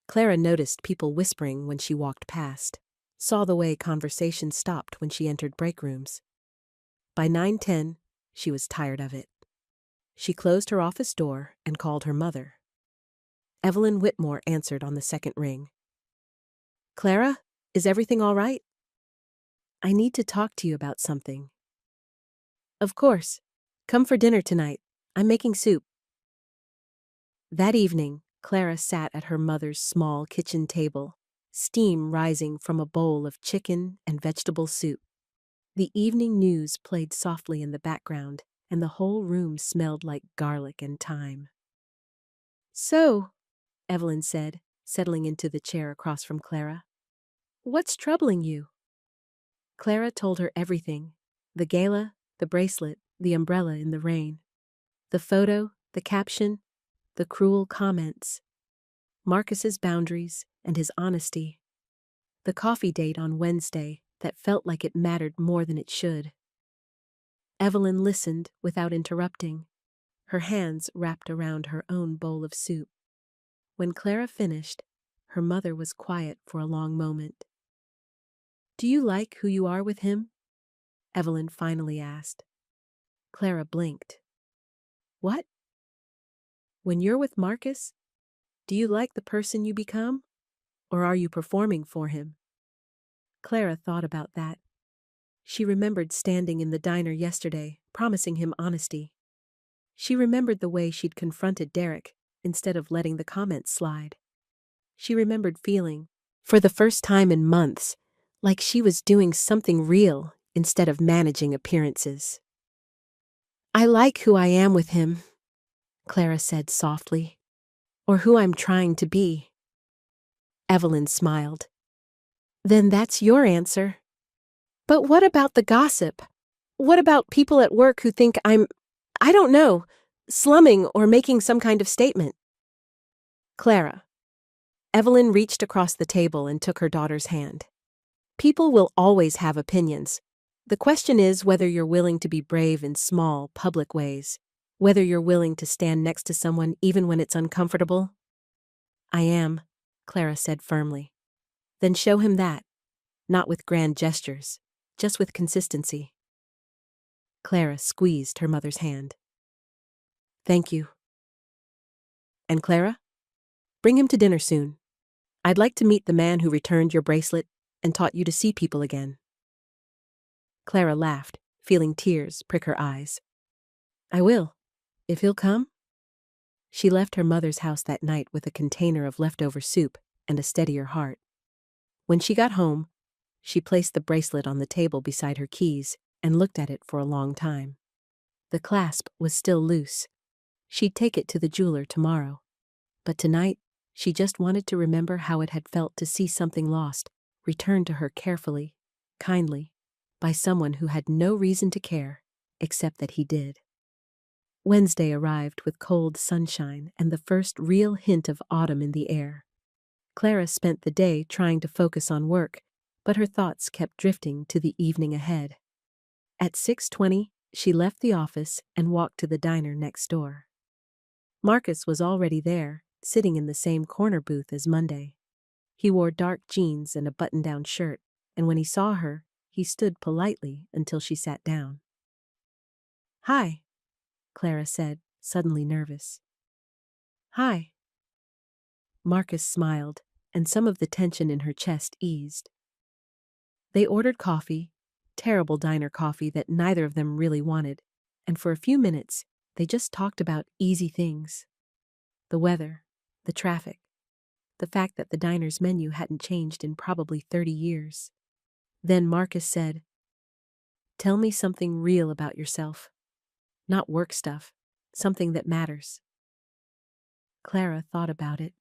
Clara noticed people whispering when she walked past, saw the way conversation stopped when she entered break rooms. By 9:10, she was tired of it. She closed her office door and called her mother. Evelyn Whitmore answered on the second ring. Clara, is everything all right? I need to talk to you about something. Of course. Come for dinner tonight. I'm making soup. That evening, Clara sat at her mother's small kitchen table, steam rising from a bowl of chicken and vegetable soup. The evening news played softly in the background, and the whole room smelled like garlic and thyme. So, Evelyn said, settling into the chair across from Clara, what's troubling you? Clara told her everything: the gala, the bracelet, the umbrella in the rain, the photo, the caption, the cruel comments, Marcus's boundaries and his honesty, the coffee date on Wednesday that felt like it mattered more than it should. Evelyn listened without interrupting, her hands wrapped around her own bowl of soup. When Clara finished, her mother was quiet for a long moment. Do you like who you are with him? Evelyn finally asked. Clara blinked. What? When you're with Marcus, do you like the person you become? Or are you performing for him? Clara thought about that. She remembered standing in the diner yesterday, promising him honesty. She remembered the way she'd confronted Derek, instead of letting the comments slide. She remembered feeling, for the first time in months, like she was doing something real instead of managing appearances. I like who I am with him, Clara said softly, or who I'm trying to be. Evelyn smiled. Then that's your answer. But what about the gossip? What about people at work who think I don't know, slumming or making some kind of statement? Clara. Evelyn reached across the table and took her daughter's hand. People will always have opinions. The question is whether you're willing to be brave in small, public ways, whether you're willing to stand next to someone even when it's uncomfortable. I am, Clara said firmly. Then show him that, not with grand gestures, just with consistency. Clara squeezed her mother's hand. Thank you. And Clara, bring him to dinner soon. I'd like to meet the man who returned your bracelet and taught you to see people again. Clara laughed, feeling tears prick her eyes. I will, if he'll come. She left her mother's house that night with a container of leftover soup and a steadier heart. When she got home, she placed the bracelet on the table beside her keys and looked at it for a long time. The clasp was still loose. She'd take it to the jeweler tomorrow. But tonight, she just wanted to remember how it had felt to see something lost, returned to her carefully, kindly, by someone who had no reason to care, except that he did. Wednesday arrived with cold sunshine and the first real hint of autumn in the air. Clara spent the day trying to focus on work, but her thoughts kept drifting to the evening ahead. At 6:20, she left the office and walked to the diner next door. Marcus was already there, sitting in the same corner booth as Monday. He wore dark jeans and a button-down shirt, and when he saw her, he stood politely until she sat down. "Hi," Clara said, suddenly nervous. "Hi." Marcus smiled, and some of the tension in her chest eased. They ordered coffee, terrible diner coffee that neither of them really wanted, and for a few minutes, they just talked about easy things. The weather, the traffic, the fact that the diner's menu hadn't changed in probably 30 years. Then Marcus said, "Tell me something real about yourself. Not work stuff, something that matters." Clara thought about it.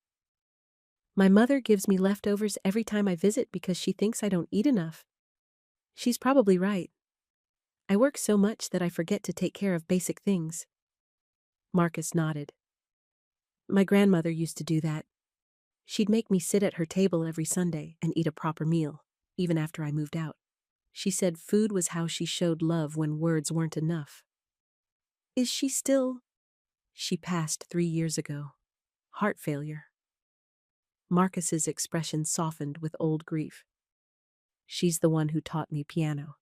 "My mother gives me leftovers every time I visit because she thinks I don't eat enough. She's probably right. I work so much that I forget to take care of basic things." Marcus nodded. "My grandmother used to do that. She'd make me sit at her table every Sunday and eat a proper meal, even after I moved out. She said food was how she showed love when words weren't enough." "Is she still—" "She passed 3 years ago. Heart failure." Marcus's expression softened with old grief. "She's the one who taught me piano.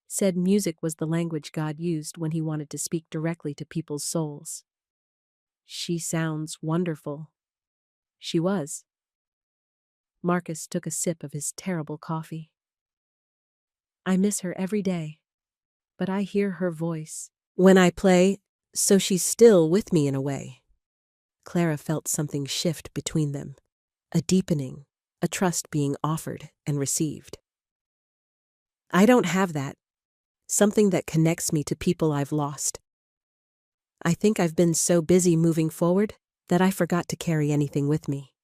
Said music was the language God used when he wanted to speak directly to people's souls." "She sounds wonderful." "She was." Marcus took a sip of his terrible coffee. "I miss her every day, but I hear her voice when I play, so she's still with me in a way." Clara felt something shift between them, a deepening, a trust being offered and received. "I don't have that, something that connects me to people I've lost. I think I've been so busy moving forward that I forgot to carry anything with me.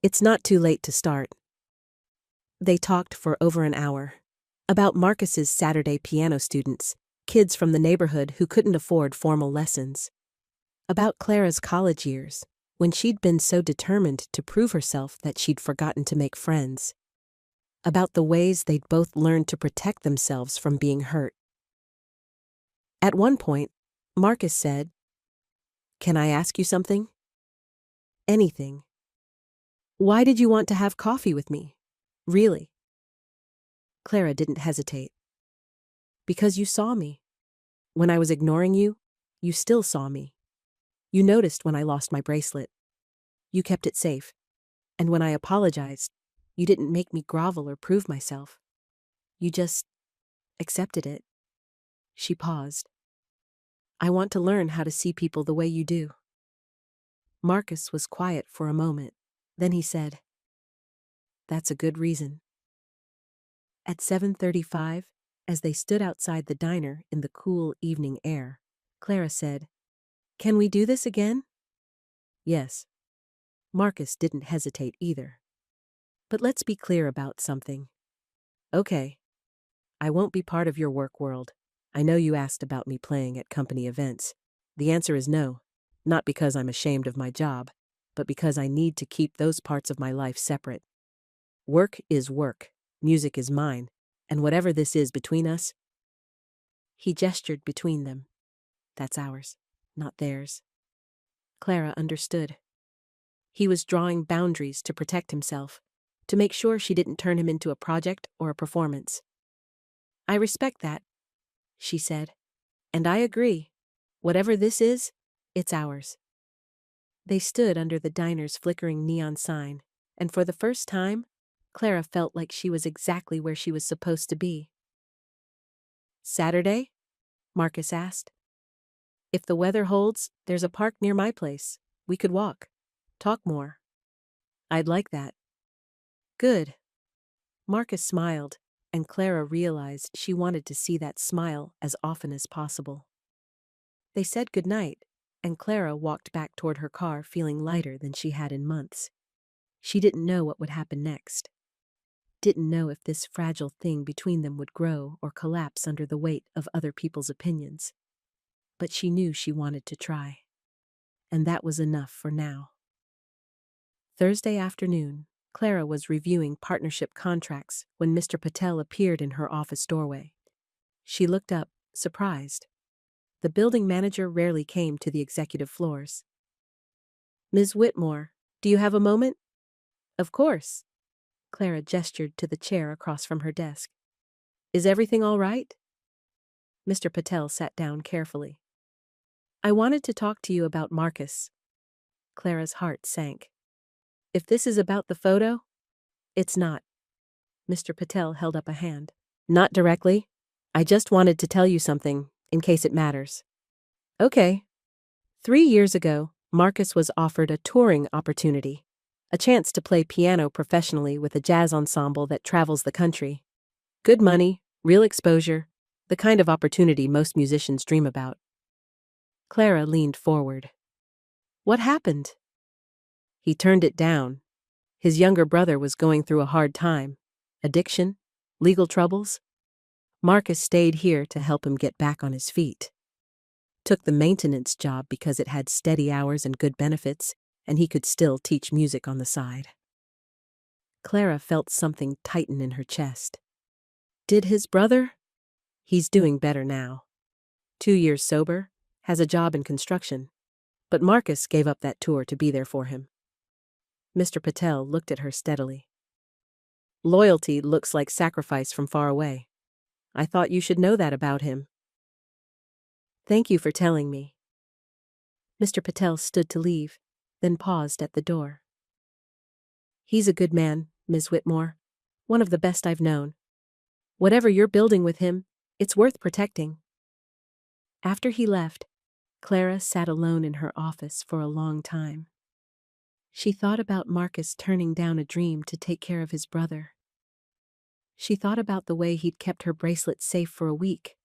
It's not too late to start." They talked for over an hour. About Marcus's Saturday piano students, kids from the neighborhood who couldn't afford formal lessons. About Clara's college years, when she'd been so determined to prove herself that she'd forgotten to make friends. About the ways they'd both learned to protect themselves from being hurt. At one point, Marcus said, "Can I ask you something?" "Anything." "Why did you want to have coffee with me? Really?" Clara didn't hesitate. "Because you saw me. When I was ignoring you, you still saw me. You noticed when I lost my bracelet. You kept it safe. And when I apologized, you didn't make me grovel or prove myself. You just accepted it." She paused. "I want to learn how to see people the way you do." Marcus was quiet for a moment. Then he said, "That's a good reason." At 7:35, as they stood outside the diner in the cool evening air, Clara said, "Can we do this again?" "Yes." Marcus didn't hesitate either. "But let's be clear about something." "Okay. I won't be part of your work world. I know you asked about me playing at company events. The answer is no, not because I'm ashamed of my job, but because I need to keep those parts of my life separate. Work is work, music is mine, and whatever this is between us—" He gestured between them. "That's ours, not theirs." Clara understood. He was drawing boundaries to protect himself, to make sure she didn't turn him into a project or a performance. "I respect that," she said. "And I agree. Whatever this is, it's ours." They stood under the diner's flickering neon sign, and for the first time, Clara felt like she was exactly where she was supposed to be. "Saturday?" Marcus asked. "If the weather holds, there's a park near my place. We could walk. Talk more." "I'd like that." "Good." Marcus smiled, and Clara realized she wanted to see that smile as often as possible. They said goodnight, and Clara walked back toward her car feeling lighter than she had in months. She didn't know what would happen next. Didn't know if this fragile thing between them would grow or collapse under the weight of other people's opinions. But she knew she wanted to try. And that was enough for now. Thursday afternoon, Clara was reviewing partnership contracts when Mr. Patel appeared in her office doorway. She looked up, surprised. The building manager rarely came to the executive floors. "Ms. Whitmore, do you have a moment?" Of course. Clara gestured to the chair across from her desk. Is everything all right? Mr. Patel sat down carefully. I wanted to talk to you about Marcus. Clara's heart sank. If this is about the photo, it's not. Mr. Patel held up a hand. Not directly. I just wanted to tell you something, in case it matters. Okay. 3 years ago, Marcus was offered a touring opportunity, a chance to play piano professionally with a jazz ensemble that travels the country. Good money, real exposure, the kind of opportunity most musicians dream about. Clara leaned forward. What happened? He turned it down. His younger brother was going through a hard time. Addiction, legal troubles. Marcus stayed here to help him get back on his feet. Took the maintenance job because it had steady hours and good benefits, and he could still teach music on the side. Clara felt something tighten in her chest. Did his brother? He's doing better now. 2 years sober, has a job in construction. But Marcus gave up that tour to be there for him. Mr. Patel looked at her steadily. Loyalty looks like sacrifice from far away. I thought you should know that about him. Thank you for telling me. Mr. Patel stood to leave, then paused at the door. He's a good man, Ms. Whitmore. One of the best I've known. Whatever you're building with him, it's worth protecting. After he left, Clara sat alone in her office for a long time. She thought about Marcus turning down a dream to take care of his brother. She thought about the way he'd kept her bracelet safe for a week,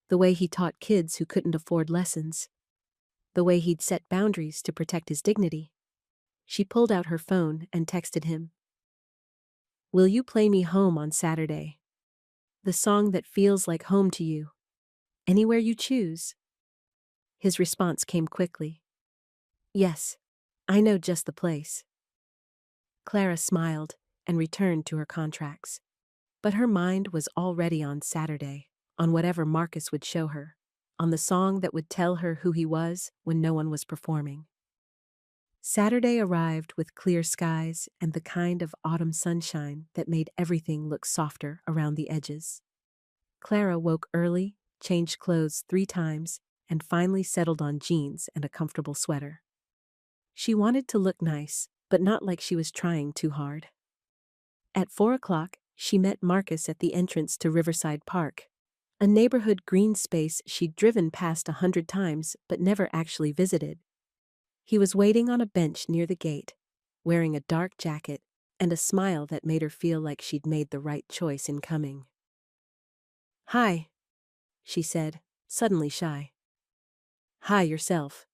the way he taught kids who couldn't afford lessons, the way he'd set boundaries to protect his dignity. She pulled out her phone and texted him. Will you play me Home on Saturday? The song that feels like home to you. Anywhere you choose. His response came quickly. Yes, I know just the place. Clara smiled and returned to her contracts. But her mind was already on Saturday, on whatever Marcus would show her, on the song that would tell her who he was when no one was performing. Saturday arrived with clear skies and the kind of autumn sunshine that made everything look softer around the edges. Clara woke early, changed clothes 3 times, and finally settled on jeans and a comfortable sweater. She wanted to look nice, but not like she was trying too hard. At 4 o'clock, she met Marcus at the entrance to Riverside Park, a neighborhood green space she'd driven past 100 times but never actually visited. He was waiting on a bench near the gate, wearing a dark jacket and a smile that made her feel like she'd made the right choice in coming. Hi, she said, suddenly shy. Hi yourself.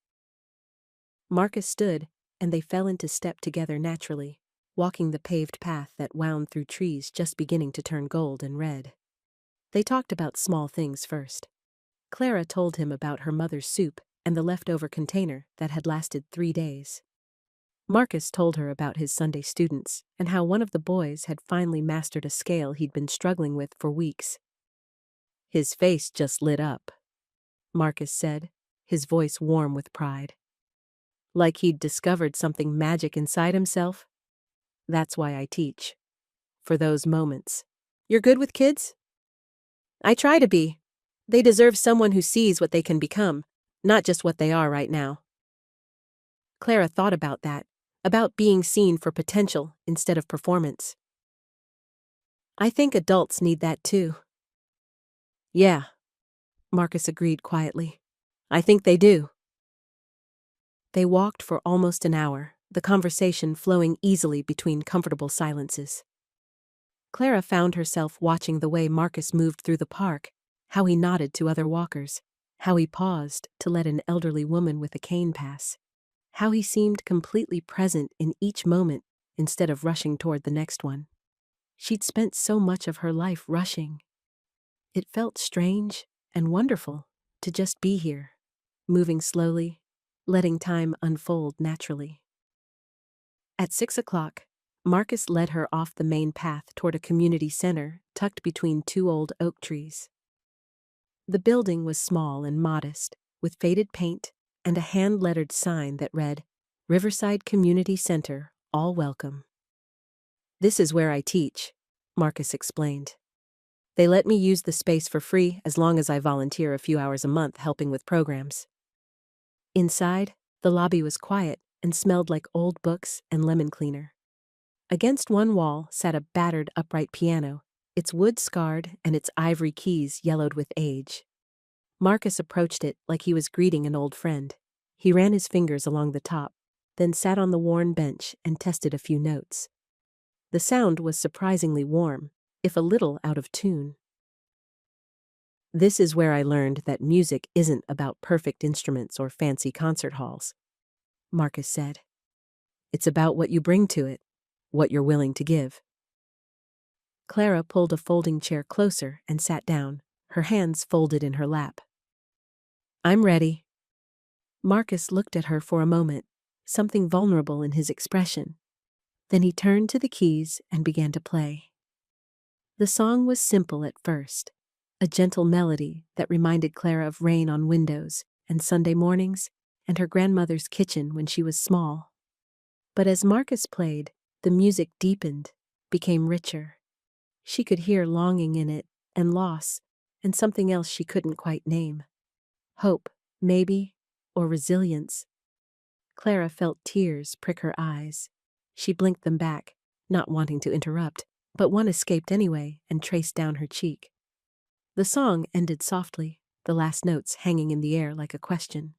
Marcus stood, and they fell into step together naturally, walking the paved path that wound through trees just beginning to turn gold and red. They talked about small things first. Clara told him about her mother's soup and the leftover container that had lasted 3 days. Marcus told her about his Sunday students and how one of the boys had finally mastered a scale he'd been struggling with for weeks. His face just lit up, Marcus said, his voice warm with pride. Like he'd discovered something magic inside himself. That's why I teach. For those moments. You're good with kids? I try to be. They deserve someone who sees what they can become, not just what they are right now. Clara thought about that, about being seen for potential instead of performance. I think adults need that too. Yeah, Marcus agreed quietly. I think they do. They walked for almost an hour, the conversation flowing easily between comfortable silences. Clara found herself watching the way Marcus moved through the park, how he nodded to other walkers, how he paused to let an elderly woman with a cane pass, how he seemed completely present in each moment instead of rushing toward the next one. She'd spent so much of her life rushing. It felt strange and wonderful to just be here, moving slowly, letting time unfold naturally. At 6 o'clock, Marcus led her off the main path toward a community center tucked between 2 old oak trees. The building was small and modest, with faded paint and a hand-lettered sign that read, Riverside Community Center, all welcome. This is where I teach, Marcus explained. They let me use the space for free as long as I volunteer a few hours a month helping with programs. Inside, the lobby was quiet and smelled like old books and lemon cleaner. Against one wall sat a battered upright piano, its wood scarred and its ivory keys yellowed with age. Marcus approached it like he was greeting an old friend. He ran his fingers along the top, then sat on the worn bench and tested a few notes. The sound was surprisingly warm, if a little out of tune. This is where I learned that music isn't about perfect instruments or fancy concert halls, Marcus said. It's about what you bring to it, what you're willing to give. Clara pulled a folding chair closer and sat down, her hands folded in her lap. I'm ready. Marcus looked at her for a moment, something vulnerable in his expression. Then he turned to the keys and began to play. The song was simple at first, a gentle melody that reminded Clara of rain on windows and Sunday mornings and her grandmother's kitchen when she was small. But as Marcus played, the music deepened, became richer. She could hear longing in it, and loss, and something else she couldn't quite name. Hope, maybe, or resilience. Clara felt tears prick her eyes. She blinked them back, not wanting to interrupt, but one escaped anyway and traced down her cheek. The song ended softly, the last notes hanging in the air like a question.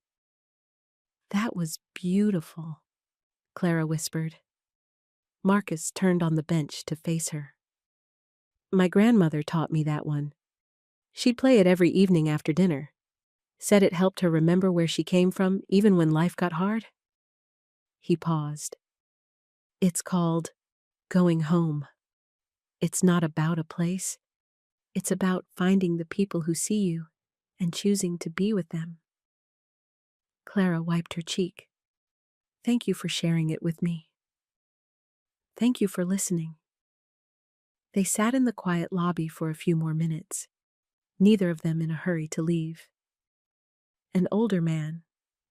That was beautiful, Clara whispered. Marcus turned on the bench to face her. My grandmother taught me that one. She'd play it every evening after dinner. Said it helped her remember where she came from even when life got hard. He paused. It's called Going Home. It's not about a place. It's about finding the people who see you and choosing to be with them. Clara wiped her cheek. Thank you for sharing it with me. Thank you for listening. They sat in the quiet lobby for a few more minutes, neither of them in a hurry to leave. An older man,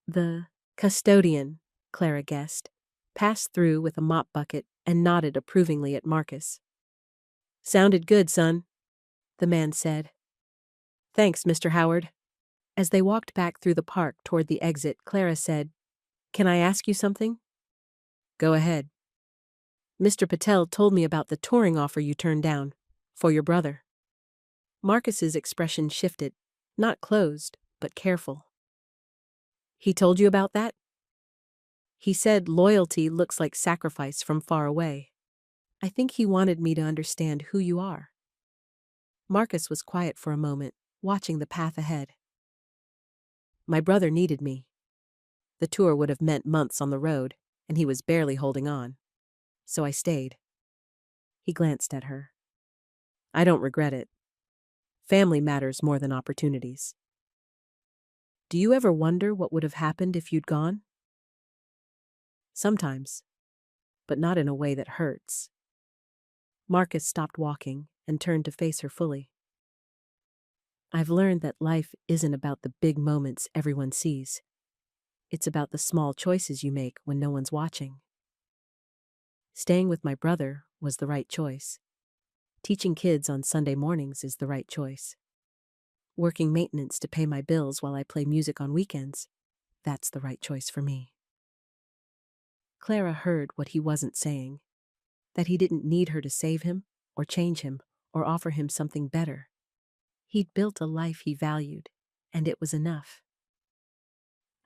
the custodian, Clara guessed, passed through with a mop bucket and nodded approvingly at Marcus. Sounded good, son, the man said. Thanks, Mr. Howard. As they walked back through the park toward the exit, Clara said, Can I ask you something? Go ahead. Mr. Patel told me about the touring offer you turned down, for your brother. Marcus's expression shifted, not closed, but careful. He told you about that? He said loyalty looks like sacrifice from far away. I think he wanted me to understand who you are. Marcus was quiet for a moment, watching the path ahead. My brother needed me. The tour would have meant months on the road, and he was barely holding on. So I stayed. He glanced at her. I don't regret it. Family matters more than opportunities. Do you ever wonder what would have happened if you'd gone? Sometimes, but not in a way that hurts. Marcus stopped walking and turned to face her fully. I've learned that life isn't about the big moments everyone sees. It's about the small choices you make when no one's watching. Staying with my brother was the right choice. Teaching kids on Sunday mornings is the right choice. Working maintenance to pay my bills while I play music on weekends, that's the right choice for me. Clara heard what he wasn't saying, that he didn't need her to save him, or change him, or offer him something better. He'd built a life he valued, and it was enough.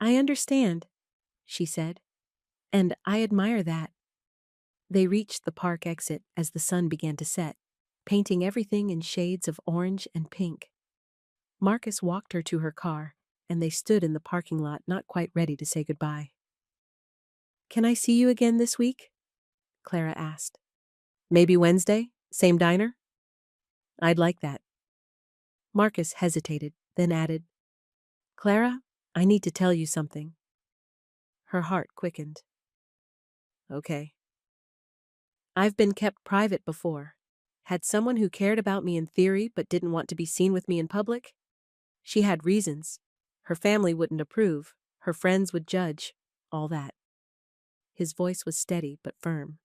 I understand, she said, and I admire that. They reached the park exit as the sun began to set, painting everything in shades of orange and pink. Marcus walked her to her car, and they stood in the parking lot not quite ready to say goodbye. Can I see you again this week? Clara asked. Maybe Wednesday? Same diner? I'd like that. Marcus hesitated, then added, Clara, I need to tell you something. Her heart quickened. Okay. I've been kept private before. Had someone who cared about me in theory but didn't want to be seen with me in public? She had reasons. Her family wouldn't approve. Her friends would judge. All that. His voice was steady but firm.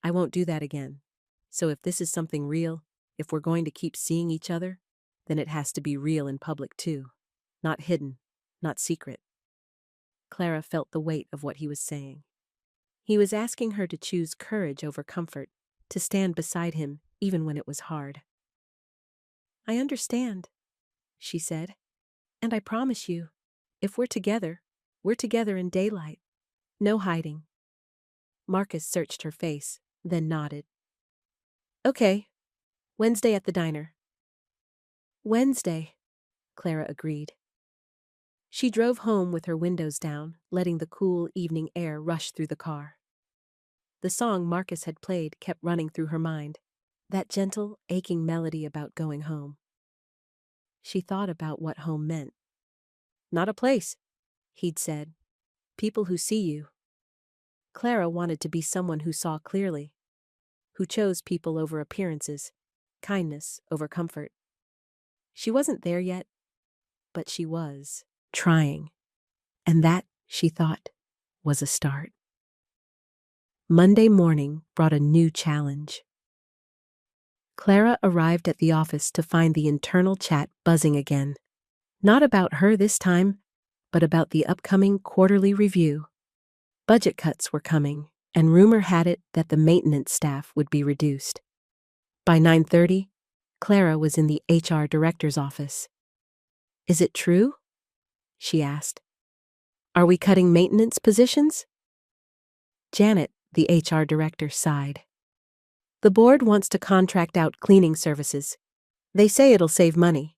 I won't do that again. So if this is something real, if we're going to keep seeing each other, then it has to be real in public too. Not hidden, not secret. Clara felt the weight of what he was saying. He was asking her to choose courage over comfort, to stand beside him even when it was hard. I understand, she said. And I promise you, if we're together in daylight. No hiding. Marcus searched her face, then nodded. Okay, Wednesday at the diner. Wednesday, Clara agreed. She drove home with her windows down, letting the cool evening air rush through the car. The song Marcus had played kept running through her mind, that gentle, aching melody about going home. She thought about what home meant. Not a place, he'd said. People who see you. Clara wanted to be someone who saw clearly, who chose people over appearances, kindness over comfort. She wasn't there yet, but she was trying. And that, she thought, was a start. Monday morning brought a new challenge. Clara arrived at the office to find the internal chat buzzing again. Not about her this time, but about the upcoming quarterly review. Budget cuts were coming, and rumor had it that the maintenance staff would be reduced. By 9:30, Clara was in the HR director's office. Is it true? She asked. Are we cutting maintenance positions? Janet, the HR director, sighed. The board wants to contract out cleaning services. They say it'll save money.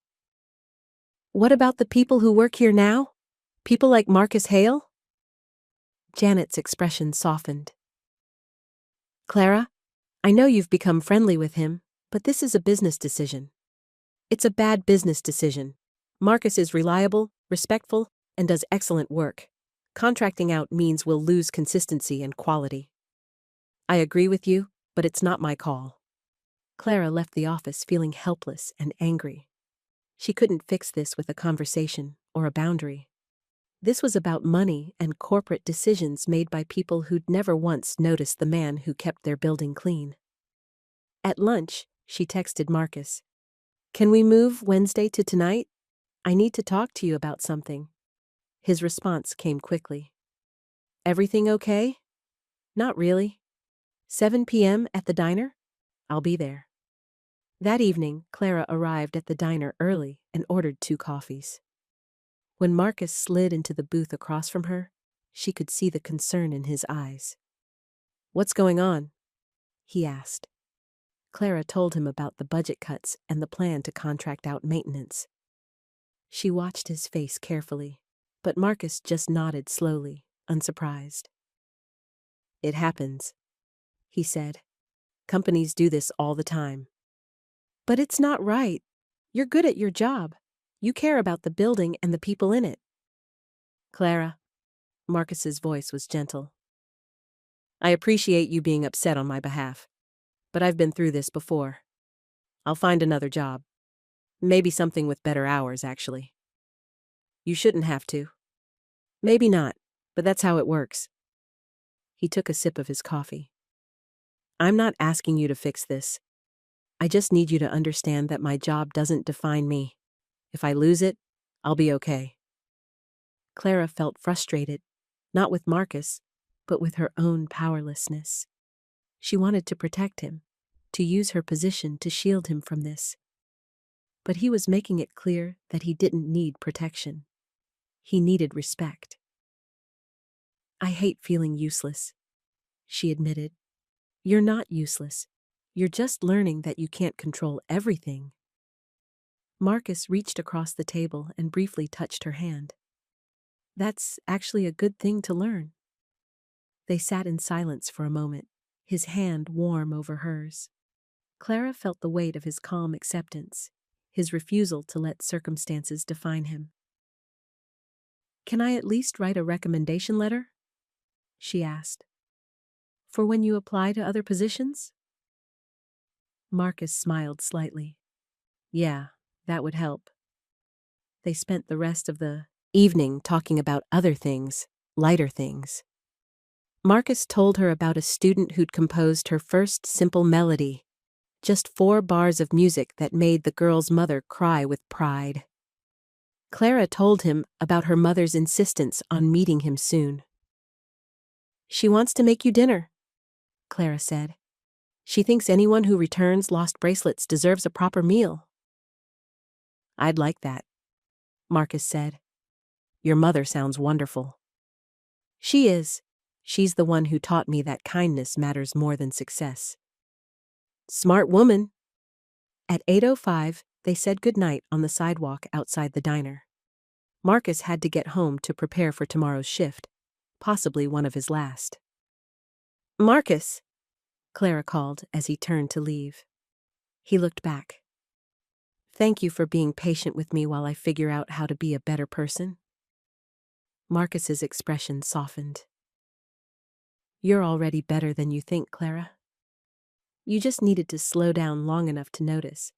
What about the people who work here now? People like Marcus Hale? Janet's expression softened. Clara, I know you've become friendly with him, but this is a business decision. It's a bad business decision. Marcus is reliable, respectful, and does excellent work. Contracting out means we'll lose consistency and quality. I agree with you, but it's not my call. Clara left the office feeling helpless and angry. She couldn't fix this with a conversation or a boundary. This was about money and corporate decisions made by people who'd never once noticed the man who kept their building clean. At lunch, she texted Marcus. Can we move Wednesday to tonight? I need to talk to you about something. His response came quickly. Everything okay? Not really. 7 p.m. at the diner? I'll be there. That evening, Clara arrived at the diner early and ordered 2 coffees. When Marcus slid into the booth across from her, she could see the concern in his eyes. What's going on? He asked. Clara told him about the budget cuts and the plan to contract out maintenance. She watched his face carefully, but Marcus just nodded slowly, unsurprised. It happens, he said. Companies do this all the time. But it's not right. You're good at your job. You care about the building and the people in it. Clara, Marcus's voice was gentle. I appreciate you being upset on my behalf, but I've been through this before. I'll find another job. Maybe something with better hours, actually. You shouldn't have to. Maybe not, but that's how it works. He took a sip of his coffee. I'm not asking you to fix this. I just need you to understand that my job doesn't define me. If I lose it, I'll be okay. Clara felt frustrated, not with Marcus, but with her own powerlessness. She wanted to protect him, to use her position to shield him from this. But he was making it clear that he didn't need protection. He needed respect. I hate feeling useless, she admitted. You're not useless. You're just learning that you can't control everything. Marcus reached across the table and briefly touched her hand. That's actually a good thing to learn. They sat in silence for a moment, his hand warm over hers. Clara felt the weight of his calm acceptance, his refusal to let circumstances define him. Can I at least write a recommendation letter? She asked. For when you apply to other positions? Marcus smiled slightly. Yeah, that would help. They spent the rest of the evening talking about other things, lighter things. Marcus told her about a student who'd composed her first simple melody, just 4 bars of music that made the girl's mother cry with pride. Clara told him about her mother's insistence on meeting him soon. "She wants to make you dinner," Clara said. "She thinks anyone who returns lost bracelets deserves a proper meal." "I'd like that," Marcus said. "Your mother sounds wonderful." "She is. She's the one who taught me that kindness matters more than success." "Smart woman." At 8:05, they said goodnight on the sidewalk outside the diner. Marcus had to get home to prepare for tomorrow's shift, possibly one of his last. "Marcus," Clara called as he turned to leave. He looked back. "Thank you for being patient with me while I figure out how to be a better person." Marcus's expression softened. "You're already better than you think, Clara. You just needed to slow down long enough to notice."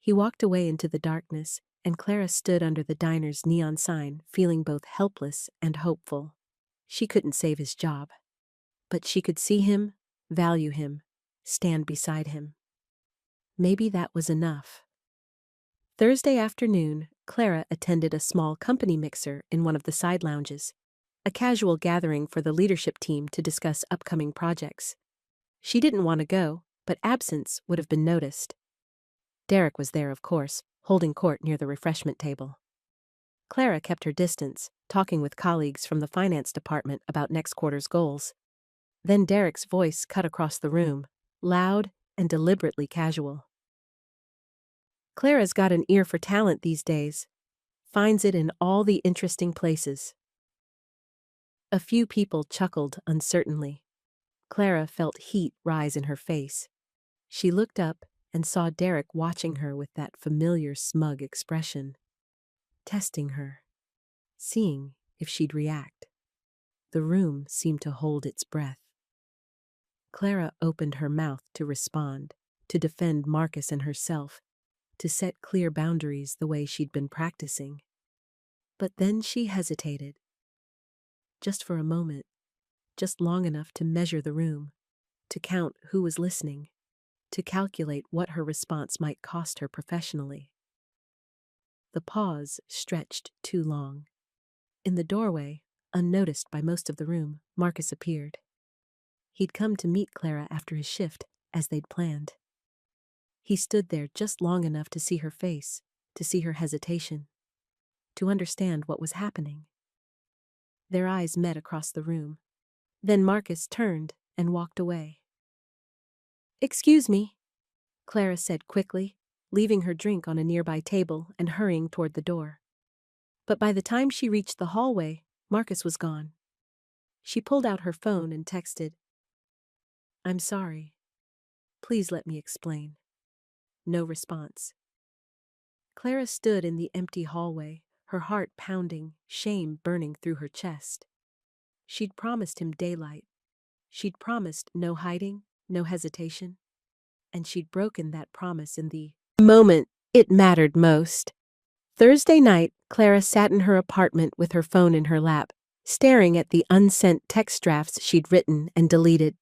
He walked away into the darkness, and Clara stood under the diner's neon sign, feeling both helpless and hopeful. She couldn't save his job, but she could see him, value him, stand beside him. Maybe that was enough. Thursday afternoon, Clara attended a small company mixer in one of the side lounges, a casual gathering for the leadership team to discuss upcoming projects. She didn't want to go, but absence would have been noticed. Derek was there, of course, holding court near the refreshment table. Clara kept her distance, talking with colleagues from the finance department about next quarter's goals. Then Derek's voice cut across the room, loud and deliberately casual. "Clara's got an ear for talent these days. Finds it in all the interesting places." A few people chuckled uncertainly. Clara felt heat rise in her face. She looked up and saw Derek watching her with that familiar smug expression, testing her, seeing if she'd react. The room seemed to hold its breath. Clara opened her mouth to respond, to defend Marcus and herself, to set clear boundaries the way she'd been practicing. But then she hesitated. Just for a moment, just long enough to measure the room, to count who was listening, to calculate what her response might cost her professionally. The pause stretched too long. In the doorway, unnoticed by most of the room, Marcus appeared. He'd come to meet Clara after his shift, as they'd planned. He stood there just long enough to see her face, to see her hesitation, to understand what was happening. Their eyes met across the room. Then Marcus turned and walked away. "Excuse me," Clara said quickly, leaving her drink on a nearby table and hurrying toward the door. But by the time she reached the hallway, Marcus was gone. She pulled out her phone and texted, "I'm sorry. Please let me explain." No response. Clara stood in the empty hallway, her heart pounding, shame burning through her chest. She'd promised him daylight. She'd promised no hiding, no hesitation. And she'd broken that promise in the moment it mattered most. Thursday night, Clara sat in her apartment with her phone in her lap, staring at the unsent text drafts she'd written and deleted.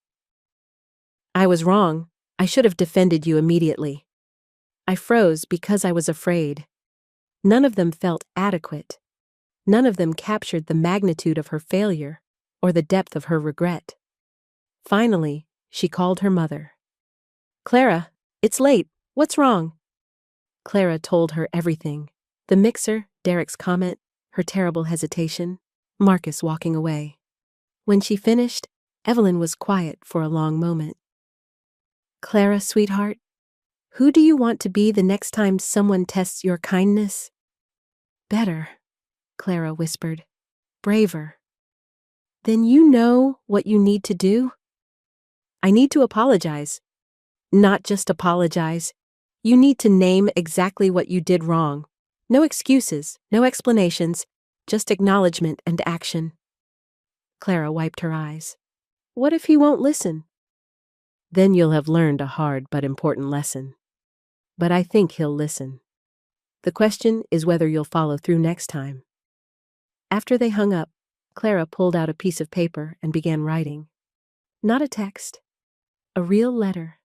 "I was wrong. I should have defended you immediately. I froze because I was afraid." None of them felt adequate. None of them captured the magnitude of her failure or the depth of her regret. Finally, she called her mother. "Clara, it's late. What's wrong?" Clara told her everything. The mixer, Derek's comment, her terrible hesitation, Marcus walking away. When she finished, Evelyn was quiet for a long moment. "Clara, sweetheart, who do you want to be the next time someone tests your kindness?" "Better," Clara whispered. "Braver." "Then you know what you need to do?" "I need to apologize." "Not just apologize. You need to name exactly what you did wrong. No excuses, no explanations, just acknowledgement and action." Clara wiped her eyes. "What if he won't listen?" "Then you'll have learned a hard but important lesson. But I think he'll listen. The question is whether you'll follow through next time." After they hung up, Clara pulled out a piece of paper and began writing. Not a text. A real letter.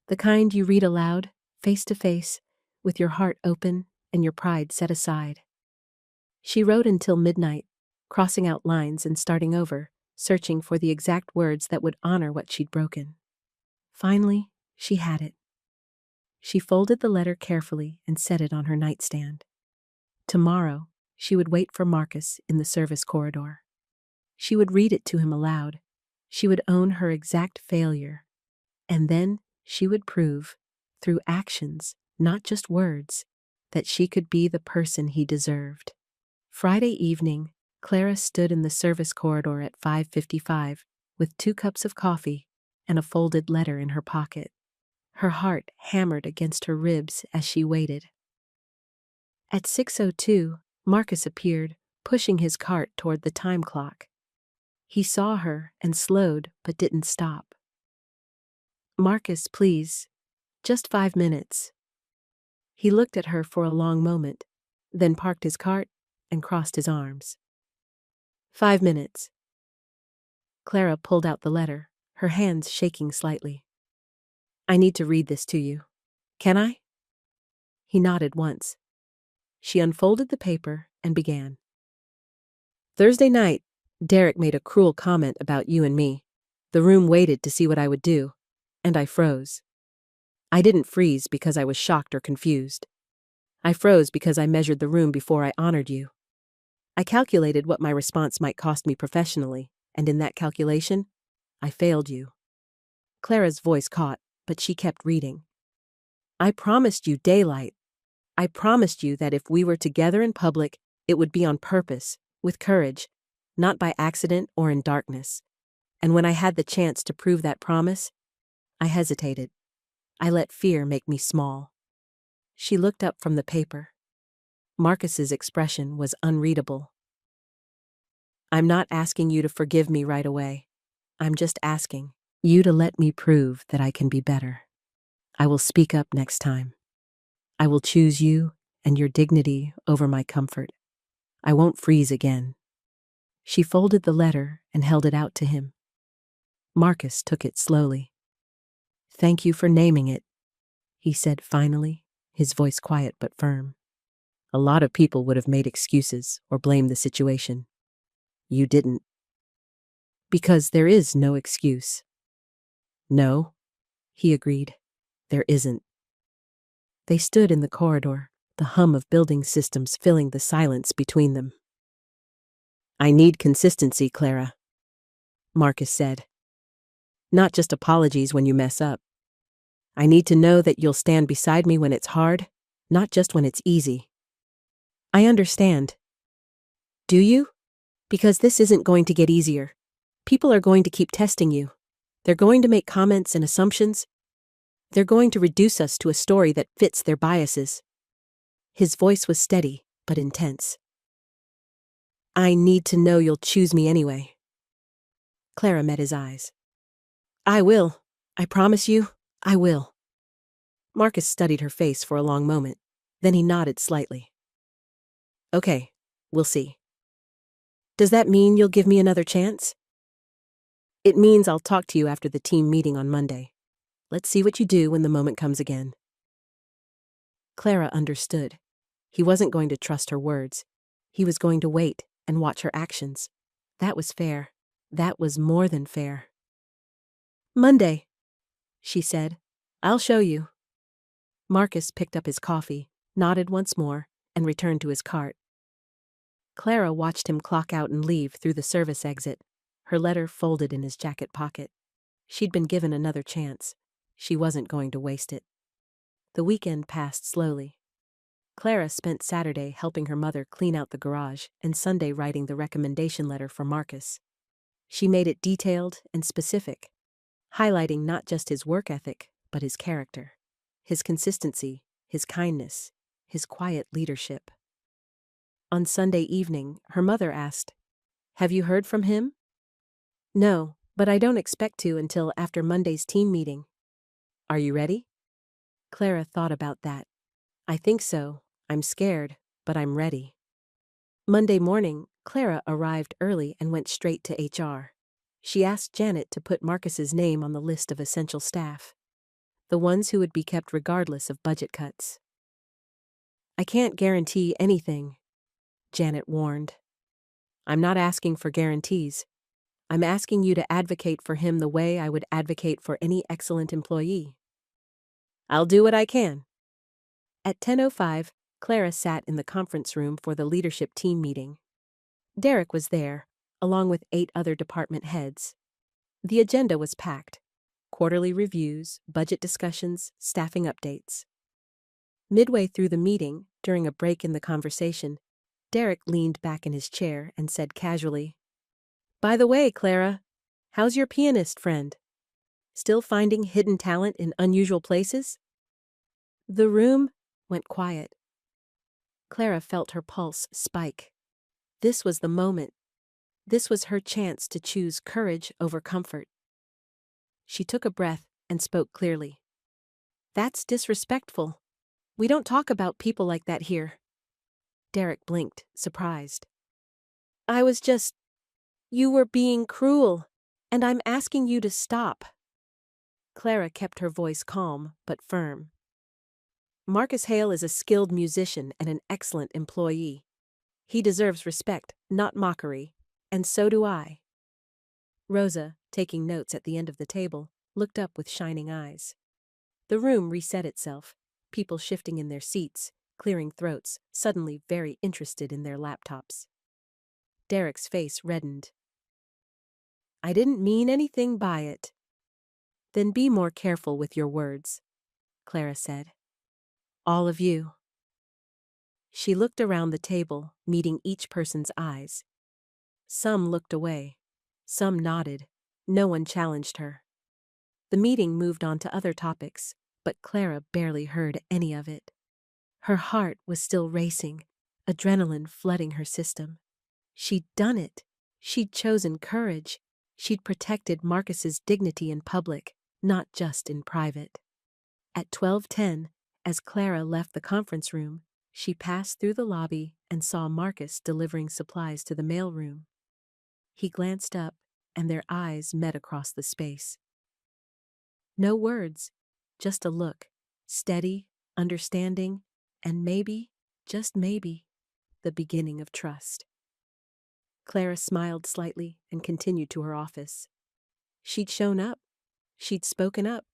The kind you read aloud, face to face, with your heart open and your pride set aside. She wrote until midnight, crossing out lines and starting over, searching for the exact words that would honor what she'd broken. Finally, she had it. She folded the letter carefully and set it on her nightstand. Tomorrow, she would wait for Marcus in the service corridor. She would read it to him aloud. She would own her exact failure. And then she would prove, through actions, not just words, that she could be the person he deserved. Friday evening, Clara stood in the service corridor at 5:55 with 2 cups of coffee and a folded letter in her pocket. Her heart hammered against her ribs as she waited. At 6:02, Marcus appeared, pushing his cart toward the time clock. He saw her and slowed but didn't stop. "Marcus, please. Just 5 minutes." He looked at her for a long moment, then parked his cart and crossed his arms. 5 minutes. Clara pulled out the letter, her hands shaking slightly. "I need to read this to you. Can I?" He nodded once. She unfolded the paper and began. "Thursday night, Derek made a cruel comment about you and me. The room waited to see what I would do, and I froze. I didn't freeze because I was shocked or confused. I froze because I measured the room before I honored you. I calculated what my response might cost me professionally, and in that calculation, I failed you." Clara's voice caught, but she kept reading. "I promised you daylight. I promised you that if we were together in public, it would be on purpose, with courage, not by accident or in darkness. And when I had the chance to prove that promise, I hesitated. I let fear make me small." She looked up from the paper. Marcus's expression was unreadable. "I'm not asking you to forgive me right away. I'm just asking you to let me prove that I can be better. I will speak up next time. I will choose you and your dignity over my comfort. I won't freeze again." She folded the letter and held it out to him. Marcus took it slowly. "Thank you for naming it," he said finally, his voice quiet but firm. "A lot of people would have made excuses or blamed the situation. You didn't. Because there is no excuse." "No," he agreed. "There isn't." They stood in the corridor, the hum of building systems filling the silence between them. "I need consistency, Clara," Marcus said. "Not just apologies when you mess up. I need to know that you'll stand beside me when it's hard, not just when it's easy." "I understand." "Do you? Because this isn't going to get easier. People are going to keep testing you. They're going to make comments and assumptions. They're going to reduce us to a story that fits their biases." His voice was steady, but intense. "I need to know you'll choose me anyway." Clara met his eyes. "I will. I promise you, I will." Marcus studied her face for a long moment. Then he nodded slightly. "Okay, we'll see." "Does that mean you'll give me another chance?" "It means I'll talk to you after the team meeting on Monday. Let's see what you do when the moment comes again." Clara understood. He wasn't going to trust her words. He was going to wait and watch her actions. That was fair. That was more than fair. "Monday," she said. "I'll show you." Marcus picked up his coffee, nodded once more, and returned to his cart. Clara watched him clock out and leave through the service exit, her letter folded in his jacket pocket. She'd been given another chance. She wasn't going to waste it. The weekend passed slowly. Clara spent Saturday helping her mother clean out the garage and Sunday writing the recommendation letter for Marcus. She made it detailed and specific, highlighting not just his work ethic, but his character, his consistency, his kindness, his quiet leadership. On Sunday evening, her mother asked, "Have you heard from him?" "No, but I don't expect to until after Monday's team meeting." "Are you ready?" Clara thought about that. "I think so. I'm scared, but I'm ready." Monday morning, Clara arrived early and went straight to HR. She asked Janet to put Marcus's name on the list of essential staff, the ones who would be kept regardless of budget cuts. "I can't guarantee anything," Janet warned. "I'm not asking for guarantees. I'm asking you to advocate for him the way I would advocate for any excellent employee." "I'll do what I can." At 10:05, Clara sat in the conference room for the leadership team meeting. Derek was there, along with 8 other department heads. The agenda was packed: quarterly reviews, budget discussions, staffing updates. Midway through the meeting, during a break in the conversation, Derek leaned back in his chair and said casually, "By the way, Clara, how's your pianist friend? Still finding hidden talent in unusual places?" The room went quiet. Clara felt her pulse spike. This was the moment. This was her chance to choose courage over comfort. She took a breath and spoke clearly. "That's disrespectful. We don't talk about people like that here." Derek blinked, surprised. You were being cruel, and I'm asking you to stop." Clara kept her voice calm but firm. "Marcus Hale is a skilled musician and an excellent employee. He deserves respect, not mockery, and so do I." Rosa, taking notes at the end of the table, looked up with shining eyes. The room reset itself, people shifting in their seats, clearing throats, suddenly very interested in their laptops. Derek's face reddened. "I didn't mean anything by it." "Then be more careful with your words," Clara said. "All of you." She looked around the table, meeting each person's eyes. Some looked away. Some nodded. No one challenged her. The meeting moved on to other topics, but Clara barely heard any of it. Her heart was still racing, adrenaline flooding her system. She'd done it. She'd chosen courage. She'd protected Marcus's dignity in public, not just in private. At 12:10, as Clara left the conference room, she passed through the lobby and saw Marcus delivering supplies to the mailroom. He glanced up, and their eyes met across the space. No words, just a look, steady, understanding, and maybe, just maybe, the beginning of trust. Clara smiled slightly and continued to her office. She'd shown up, she'd spoken up,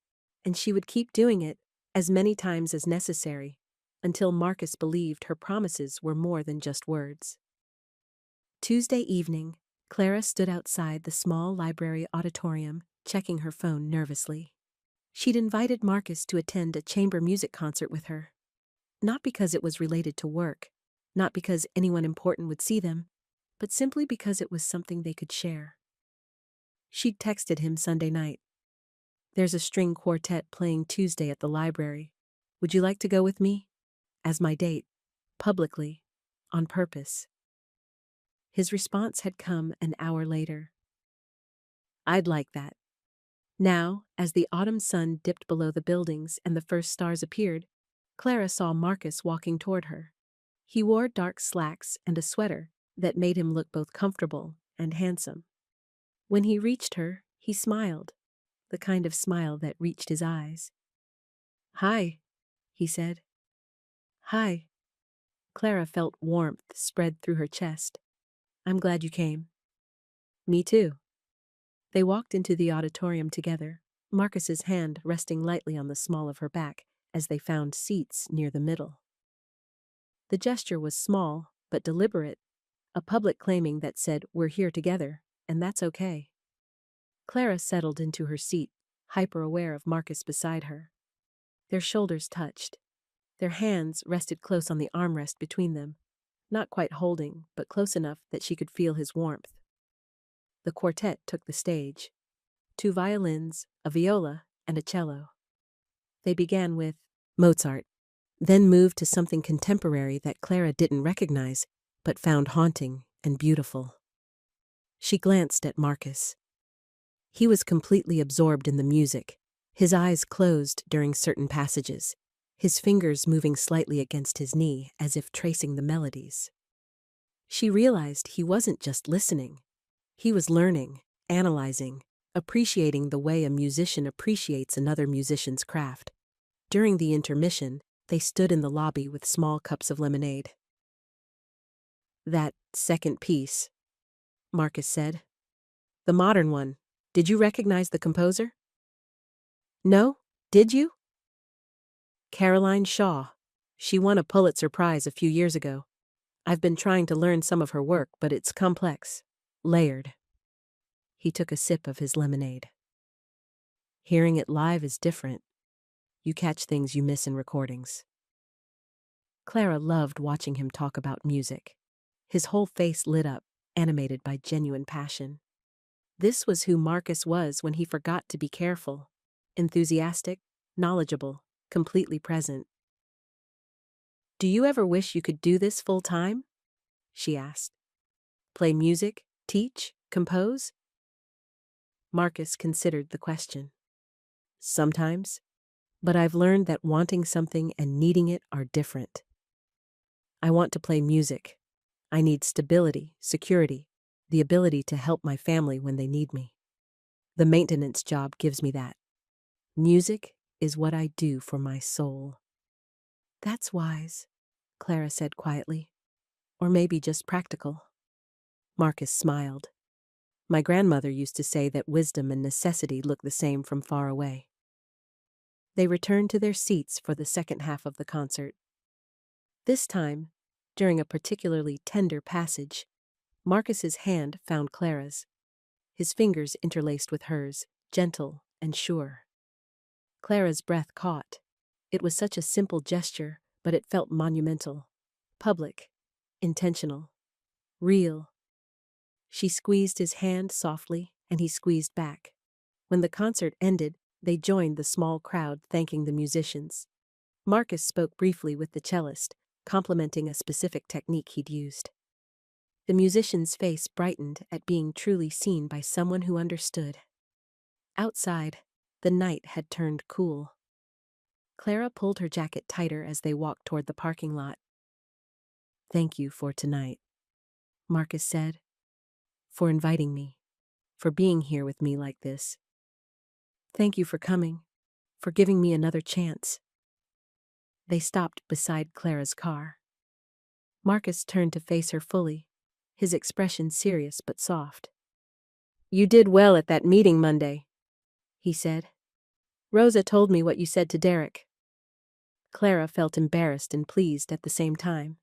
and she would keep doing it as many times as necessary until Marcus believed her promises were more than just words. Tuesday evening, Clara stood outside the small library auditorium, checking her phone nervously. She'd invited Marcus to attend a chamber music concert with her. Not because it was related to work, not because anyone important would see them, but simply because it was something they could share. She'd texted him Sunday night. "There's a string quartet playing Tuesday at the library. Would you like to go with me? As my date, publicly, on purpose." His response had come an hour later. "I'd like that." Now, as the autumn sun dipped below the buildings and the first stars appeared, Clara saw Marcus walking toward her. He wore dark slacks and a sweater that made him look both comfortable and handsome. When he reached her, he smiled, the kind of smile that reached his eyes. "Hi," he said. "Hi." Clara felt warmth spread through her chest. "I'm glad you came." "Me too." They walked into the auditorium together, Marcus's hand resting lightly on the small of her back as they found seats near the middle. The gesture was small, but deliberate, a public claiming that said, "We're here together, and that's okay." Clara settled into her seat, hyper-aware of Marcus beside her. Their shoulders touched. Their hands rested close on the armrest between them, not quite holding, but close enough that she could feel his warmth. The quartet took the stage. 2 violins, a viola, and a cello. They began with Mozart, then moved to something contemporary that Clara didn't recognize, but found haunting and beautiful. She glanced at Marcus. He was completely absorbed in the music, his eyes closed during certain passages, his fingers moving slightly against his knee as if tracing the melodies. She realized he wasn't just listening. He was learning, analyzing, appreciating the way a musician appreciates another musician's craft. During the intermission, they stood in the lobby with small cups of lemonade. "That second piece," Marcus said. "The modern one. Did you recognize the composer?" "No, did you?" "Caroline Shaw. She won a Pulitzer Prize a few years ago. I've been trying to learn some of her work, but it's complex, layered." He took a sip of his lemonade. "Hearing it live is different. You catch things you miss in recordings." Clara loved watching him talk about music. His whole face lit up, animated by genuine passion. This was who Marcus was when he forgot to be careful. Enthusiastic, knowledgeable, completely present. "Do you ever wish you could do this full time?" she asked. "Play music, teach, compose?" Marcus considered the question. "Sometimes, but I've learned that wanting something and needing it are different. I want to play music. I need stability, security, the ability to help my family when they need me. The maintenance job gives me that. Music is what I do for my soul." "That's wise," Clara said quietly. "Or maybe just practical." Marcus smiled. "My grandmother used to say that wisdom and necessity look the same from far away." They returned to their seats for the second half of the concert. This time, during a particularly tender passage, Marcus's hand found Clara's, his fingers interlaced with hers, gentle and sure. Clara's breath caught. It was such a simple gesture, but it felt monumental, public, intentional, real. She squeezed his hand softly, and he squeezed back. When the concert ended, they joined the small crowd thanking the musicians. Marcus spoke briefly with the cellist, complimenting a specific technique he'd used. The musician's face brightened at being truly seen by someone who understood. Outside, the night had turned cool. Clara pulled her jacket tighter as they walked toward the parking lot. "Thank you for tonight," Marcus said. "For inviting me, for being here with me like this. Thank you for coming, for giving me another chance." They stopped beside Clara's car. Marcus turned to face her fully, his expression serious but soft. "You did well at that meeting Monday," he said. "Rosa told me what you said to Derek." Clara felt embarrassed and pleased at the same time.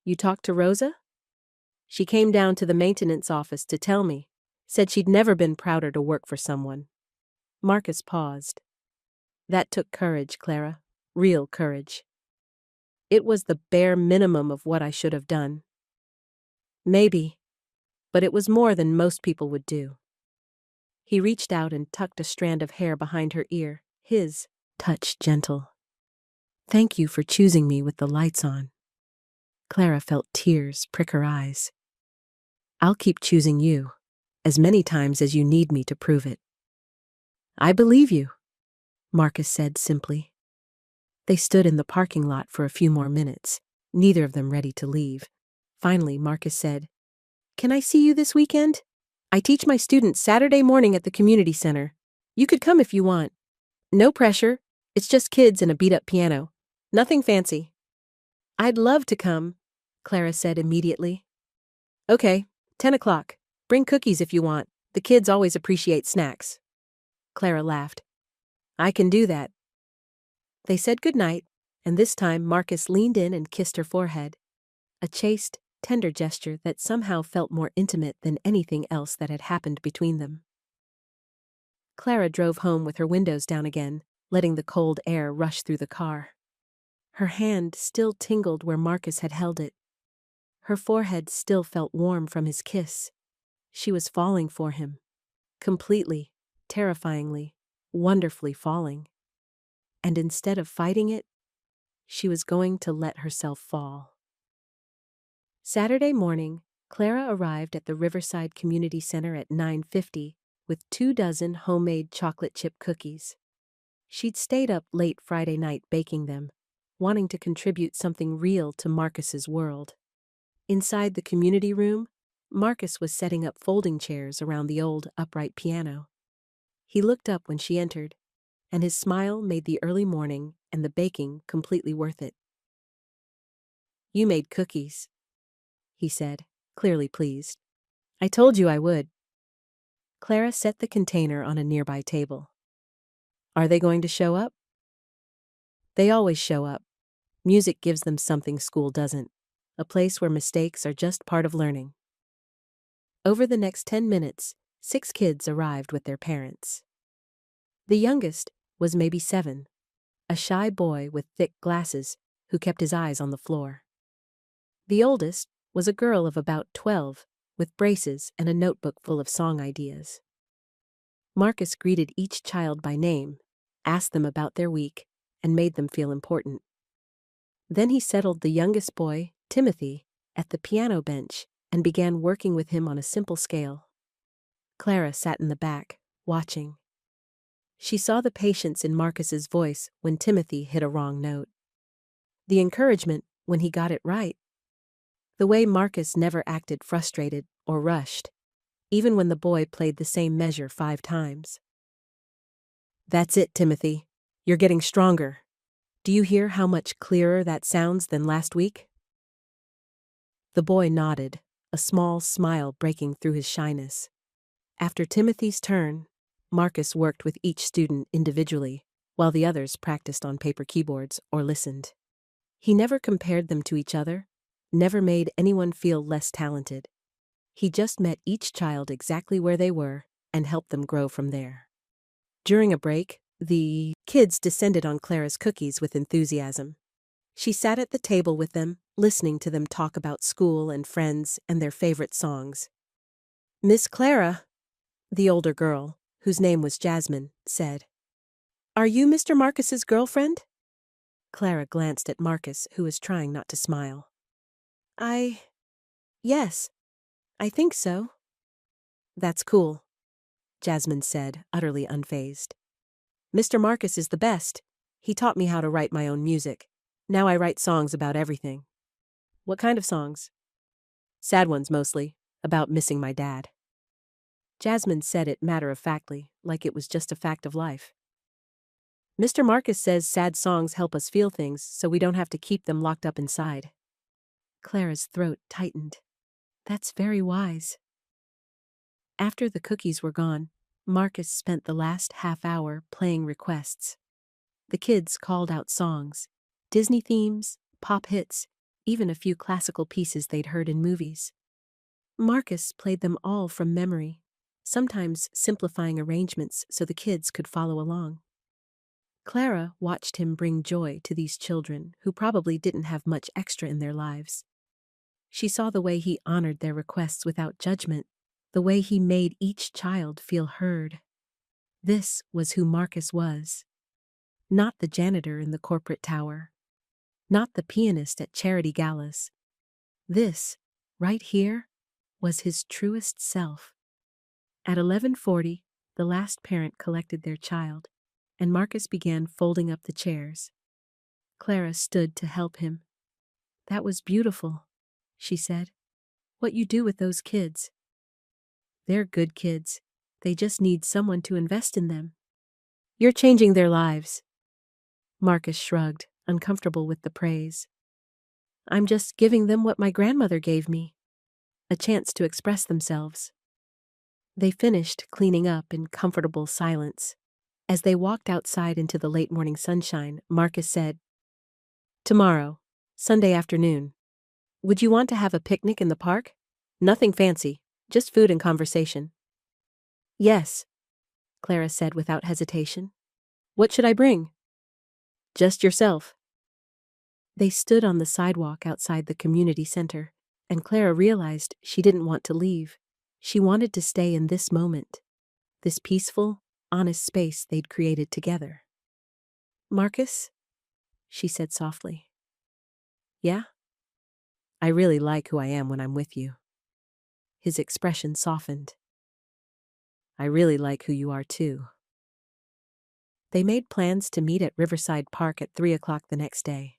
"You talked to Rosa?" "She came down to the maintenance office to tell me, said she'd never been prouder to work for someone." Marcus paused. "That took courage, Clara. Real courage." "It was the bare minimum of what I should have done." "Maybe, but it was more than most people would do." He reached out and tucked a strand of hair behind her ear, his touch gentle. "Thank you for choosing me with the lights on." Clara felt tears prick her eyes. "I'll keep choosing you, as many times as you need me to prove it." "I believe you," Marcus said simply. They stood in the parking lot for a few more minutes, neither of them ready to leave. Finally, Marcus said, "Can I see you this weekend? I teach my students Saturday morning at the community center. You could come if you want. No pressure. It's just kids and a beat-up piano. Nothing fancy." "I'd love to come," Clara said immediately. "Okay, 10 o'clock. Bring cookies if you want. The kids always appreciate snacks." Clara laughed. "I can do that." They said goodnight, and this time Marcus leaned in and kissed her forehead. A chaste, tender gesture that somehow felt more intimate than anything else that had happened between them. Clara drove home with her windows down again, letting the cold air rush through the car. Her hand still tingled where Marcus had held it. Her forehead still felt warm from his kiss. She was falling for him. Completely, terrifyingly, wonderfully falling. And instead of fighting it, she was going to let herself fall. Saturday morning, Clara arrived at the Riverside Community Center at 9:50 with 24 homemade chocolate chip cookies. She'd stayed up late Friday night baking them, wanting to contribute something real to Marcus's world. Inside the community room, Marcus was setting up folding chairs around the old, upright piano. He looked up when she entered, and his smile made the early morning and the baking completely worth it. "You made cookies," he said, clearly pleased. "I told you I would." Clara set the container on a nearby table. "Are they going to show up?" "They always show up. Music gives them something school doesn't. A place where mistakes are just part of learning." Over the next 10 minutes, 6 kids arrived with their parents. The youngest was maybe 7, a shy boy with thick glasses who kept his eyes on the floor. The oldest was a girl of about 12, with braces and a notebook full of song ideas. Marcus greeted each child by name, asked them about their week, and made them feel important. Then he settled the youngest boy, Timothy, at the piano bench and began working with him on a simple scale. Clara sat in the back, watching. She saw the patience in Marcus's voice when Timothy hit a wrong note. The encouragement when he got it right. The way Marcus never acted frustrated or rushed, even when the boy played the same measure 5 times. "That's it, Timothy. You're getting stronger. Do you hear how much clearer that sounds than last week?" The boy nodded, a small smile breaking through his shyness. After Timothy's turn, Marcus worked with each student individually, while the others practiced on paper keyboards or listened. He never compared them to each other, never made anyone feel less talented. He just met each child exactly where they were and helped them grow from there. During a break, the kids descended on Clara's cookies with enthusiasm. She sat at the table with them, listening to them talk about school and friends and their favorite songs. "Miss Clara," the older girl, whose name was Jasmine, said, "Are you Mr. Marcus's girlfriend?" Clara glanced at Marcus, who was trying not to smile. Yes, I think so." "That's cool," Jasmine said, utterly unfazed. "Mr. Marcus is the best. He taught me how to write my own music. Now I write songs about everything." "What kind of songs?" "Sad ones mostly, about missing my dad." Jasmine said it matter-of-factly, like it was just a fact of life. "Mr. Marcus says sad songs help us feel things so we don't have to keep them locked up inside." Clara's throat tightened. That's very wise. After the cookies were gone, Marcus spent the last half hour playing requests. The kids called out songs, Disney themes, pop hits, even a few classical pieces they'd heard in movies. Marcus played them all from memory, sometimes simplifying arrangements so the kids could follow along. Clara watched him bring joy to these children who probably didn't have much extra in their lives. She saw the way he honored their requests without judgment, the way he made each child feel heard. This was who Marcus was. Not the janitor in the corporate tower. Not the pianist at charity galas. This, right here, was his truest self. At 11:40, the last parent collected their child, and Marcus began folding up the chairs. Clara stood to help him. "That was beautiful," she said. "What you do with those kids. They're good kids. They just need someone to invest in them. You're changing their lives." Marcus shrugged, uncomfortable with the praise. "I'm just giving them what my grandmother gave me. A chance to express themselves." They finished cleaning up in comfortable silence. As they walked outside into the late morning sunshine, Marcus said, "Tomorrow, Sunday afternoon, would you want to have a picnic in the park? Nothing fancy, just food and conversation." "Yes," Clara said without hesitation. "What should I bring?" "Just yourself." They stood on the sidewalk outside the community center, and Clara realized she didn't want to leave. She wanted to stay in this moment, this peaceful, honest space they'd created together. "Marcus?" she said softly. "Yeah? I really like who I am when I'm with you." His expression softened. "I really like who you are too." They made plans to meet at Riverside Park at 3 o'clock the next day.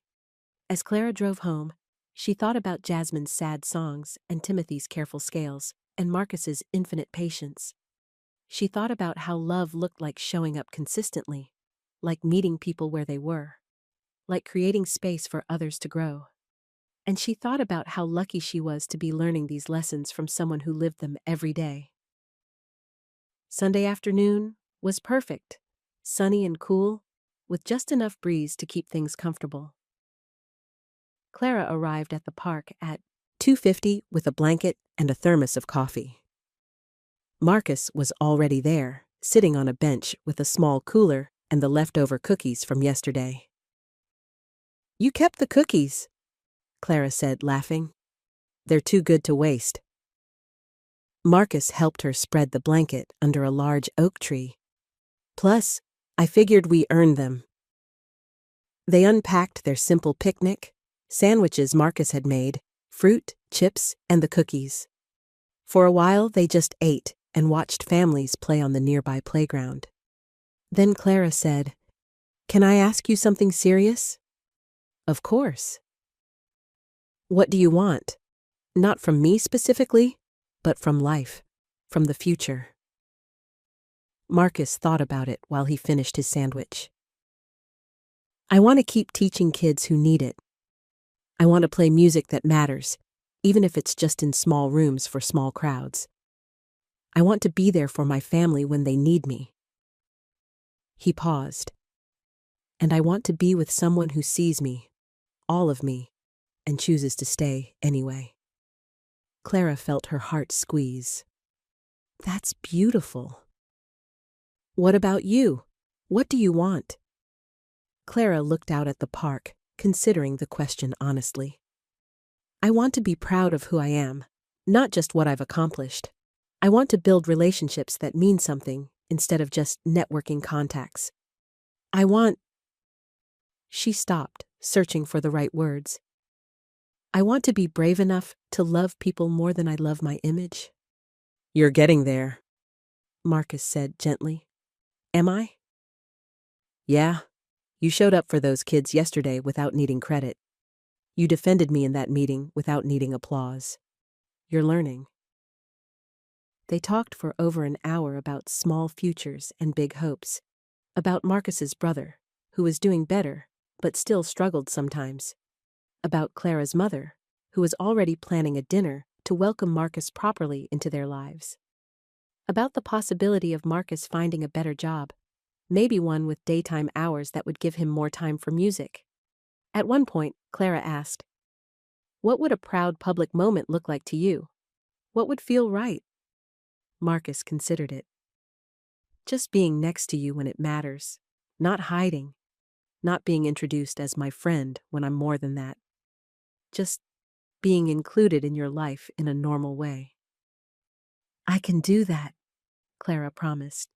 As Clara drove home, She thought about Jasmine's sad songs and Timothy's careful scales and Marcus's infinite patience. She thought about how love looked like showing up consistently, like meeting people where they were, like creating space for others to grow. And she thought about how lucky she was to be learning these lessons from someone who lived them every day. Sunday afternoon was perfect, sunny and cool, with just enough breeze to keep things comfortable. Clara arrived at the park at 2:50 with a blanket and a thermos of coffee. Marcus was already there, sitting on a bench with a small cooler and the leftover cookies from yesterday. "You kept the cookies," Clara said, laughing. "They're too good to waste." Marcus helped her spread the blanket under a large oak tree. "Plus, I figured we earned them." They unpacked their simple picnic, sandwiches Marcus had made, fruit, chips, and the cookies. For a while, they just ate and watched families play on the nearby playground. Then Clara said, "Can I ask you something serious?" "Of course." "What do you want? Not from me specifically, but from life, from the future." Marcus thought about it while he finished his sandwich. "I want to keep teaching kids who need it. I want to play music that matters, even if it's just in small rooms for small crowds. I want to be there for my family when they need me." He paused. "And I want to be with someone who sees me, all of me, and chooses to stay anyway." Clara felt her heart squeeze. "That's beautiful." "What about you? What do you want?" Clara looked out at the park, considering the question honestly. "I want to be proud of who I am, not just what I've accomplished. I want to build relationships that mean something instead of just networking contacts. I want—" She stopped, searching for the right words. "I want to be brave enough to love people more than I love my image." "You're getting there," Marcus said gently. "Am I?" "Yeah. You showed up for those kids yesterday without needing credit. You defended me in that meeting without needing applause. You're learning." They talked for over an hour about small futures and big hopes, about Marcus's brother, who was doing better, but still struggled sometimes, about Clara's mother, who was already planning a dinner to welcome Marcus properly into their lives, about the possibility of Marcus finding a better job, maybe one with daytime hours that would give him more time for music. At one point, Clara asked, "What would a proud public moment look like to you? What would feel right?" Marcus considered it. "Just being next to you when it matters, not hiding, not being introduced as my friend when I'm more than that. Just being included in your life in a normal way." "I can do that," Clara promised.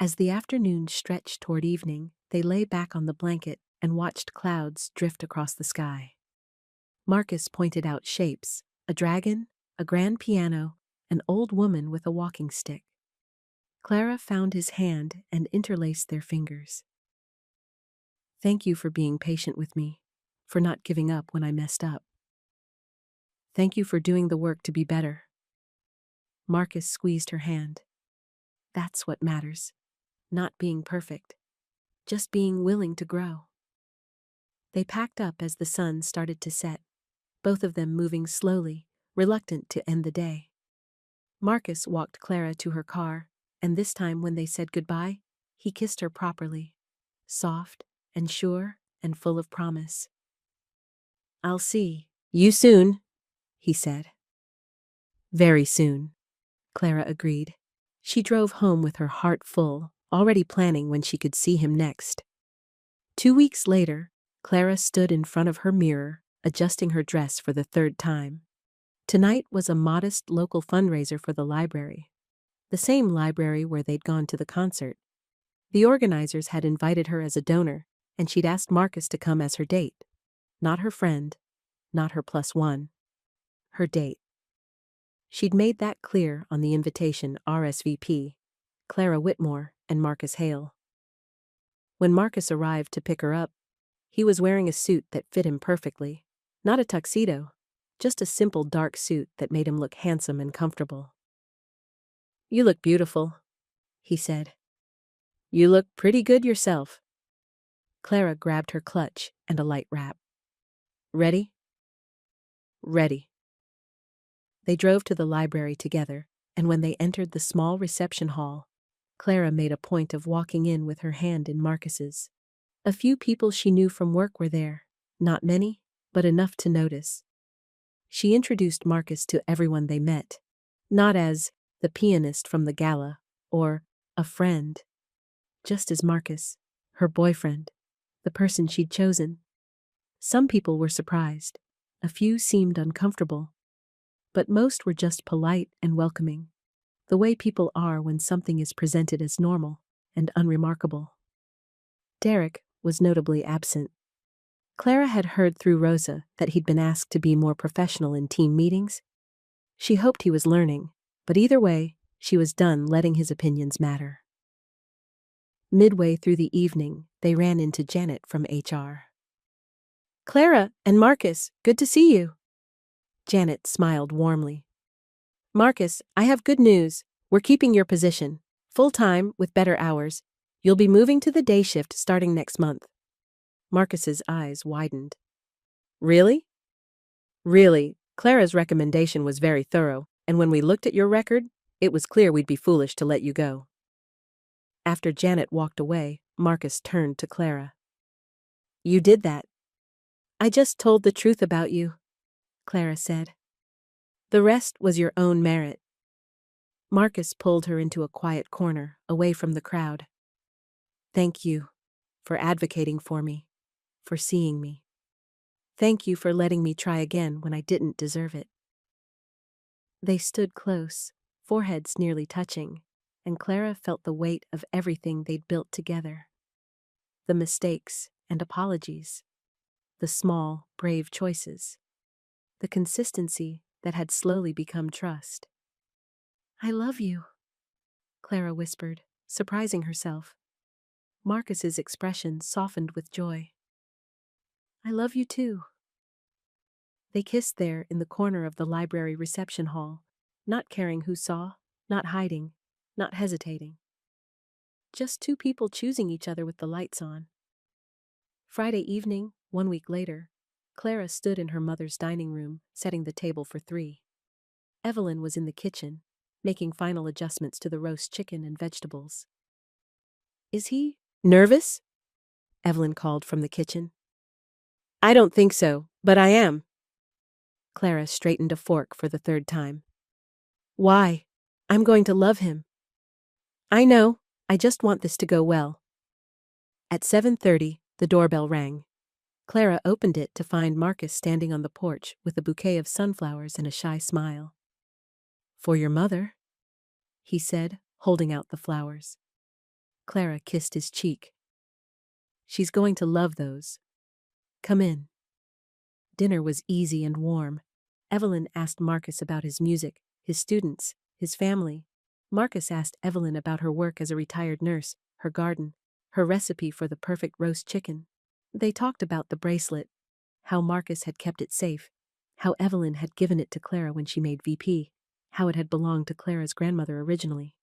As the afternoon stretched toward evening, they lay back on the blanket and watched clouds drift across the sky. Marcus pointed out shapes: a dragon, a grand piano, an old woman with a walking stick. Clara found his hand and interlaced their fingers. "Thank you for being patient with me, for not giving up when I messed up. Thank you for doing the work to be better." Marcus squeezed her hand. "That's what matters. Not being perfect. Just being willing to grow." They packed up as the sun started to set, both of them moving slowly, reluctant to end the day. Marcus walked Clara to her car, and this time when they said goodbye, he kissed her properly, soft and sure and full of promise. "I'll see you soon," he said. "Very soon," Clara agreed. She drove home with her heart full, already planning when she could see him next. 2 weeks later, Clara stood in front of her mirror, adjusting her dress for the third time. Tonight was a modest local fundraiser for the library, the same library where they'd gone to the concert. The organizers had invited her as a donor, and she'd asked Marcus to come as her date. Not her friend, not her +1. Her date. She'd made that clear on the invitation: RSVP, Clara Whitmore and Marcus Hale. When Marcus arrived to pick her up, he was wearing a suit that fit him perfectly, Not a tuxedo, just a simple dark suit that made him look handsome and comfortable. "You look beautiful," he said. "You look pretty good yourself." Clara grabbed her clutch and a light wrap. "Ready?" "Ready." They drove to the library together, and when they entered the small reception hall, Clara made a point of walking in with her hand in Marcus's. A few people she knew from work were there, not many, but enough to notice. She introduced Marcus to everyone they met, not as the pianist from the Gala or a friend, just as Marcus, her boyfriend, the person she'd chosen. Some people were surprised, a few seemed uncomfortable, but most were just polite and welcoming, the way people are when something is presented as normal and unremarkable. Derek was notably absent. Clara had heard through Rosa that he'd been asked to be more professional in team meetings. She hoped he was learning, but either way, she was done letting his opinions matter. Midway through the evening, they ran into Janet from HR. "Clara and Marcus, good to see you." Janet smiled warmly. "Marcus, I have good news. We're keeping your position. Full-time, with better hours. You'll be moving to the day shift starting next month." Marcus's eyes widened. "Really?" "Really. Clara's recommendation was very thorough, and when we looked at your record, it was clear we'd be foolish to let you go." After Janet walked away, Marcus turned to Clara. "You did that." "I just told the truth about you," Clara said. "The rest was your own merit." Marcus pulled her into a quiet corner, away from the crowd. "Thank you for advocating for me, for seeing me. Thank you for letting me try again when I didn't deserve it." They stood close, foreheads nearly touching, and Clara felt the weight of everything they'd built together. The mistakes and apologies, the small, brave choices, the consistency that had slowly become trust. "I love you," Clara whispered, surprising herself. Marcus's expression softened with joy. "I love you too." They kissed there in the corner of the library reception hall, not caring who saw, not hiding, not hesitating. Just two people choosing each other with the lights on. Friday evening, 1 week later, Clara stood in her mother's dining room, setting the table for 3. Evelyn was in the kitchen, making final adjustments to the roast chicken and vegetables. "Is he nervous?" Evelyn called from the kitchen. "I don't think so, but I am." Clara straightened a fork for the 3rd time. "Why? I'm going to love him." "I know, I just want this to go well." At 7:30, the doorbell rang. Clara opened it to find Marcus standing on the porch with a bouquet of sunflowers and a shy smile. "For your mother," he said, holding out the flowers. Clara kissed his cheek. "She's going to love those. Come in." Dinner was easy and warm. Evelyn asked Marcus about his music, his students, his family. Marcus asked Evelyn about her work as a retired nurse, her garden, her recipe for the perfect roast chicken. They talked about the bracelet, how Marcus had kept it safe, how Evelyn had given it to Clara when she made VP, how it had belonged to Clara's grandmother originally.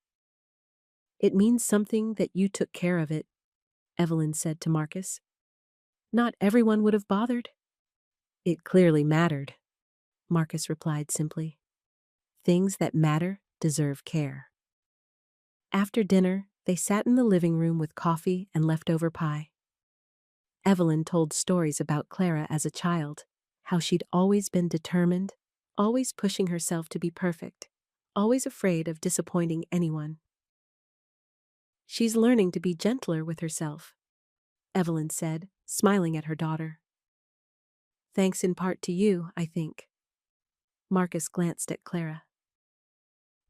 "It means something that you took care of it," Evelyn said to Marcus. "Not everyone would have bothered." "It clearly mattered," Marcus replied simply. "Things that matter deserve care." After dinner, they sat in the living room with coffee and leftover pie. Evelyn told stories about Clara as a child, how she'd always been determined, always pushing herself to be perfect, always afraid of disappointing anyone. "She's learning to be gentler with herself," Evelyn said, smiling at her daughter. "Thanks in part to you, I think." Marcus glanced at Clara.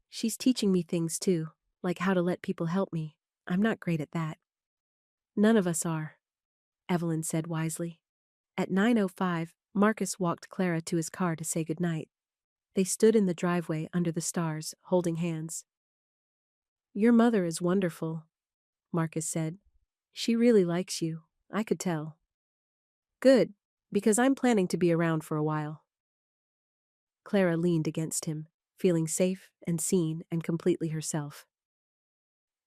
"She's teaching me things too, like how to let people help me. I'm not great at that." "None of us are," Evelyn said wisely. At 9:05, Marcus walked Clara to his car to say goodnight. They stood in the driveway under the stars, holding hands. "Your mother is wonderful," Marcus said. "She really likes you. I could tell." "Good. Because I'm planning to be around for a while. Clara leaned against him, feeling safe and seen and completely herself.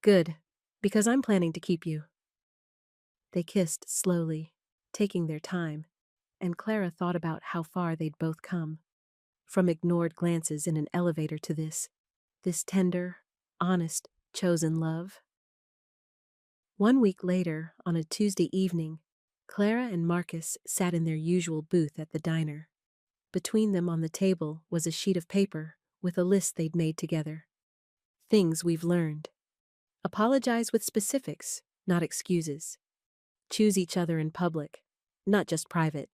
Good, because I'm planning to keep you. They kissed slowly, taking their time, and Clara thought about how far they'd both come. From ignored glances in an elevator to this tender, honest, chosen love. 1 week later, on a Tuesday evening, Clara and Marcus sat in their usual booth at the diner. Between them on the table was a sheet of paper with a list they'd made together. Things we've learned. Apologize with specifics, not excuses. Choose each other in public, not just private.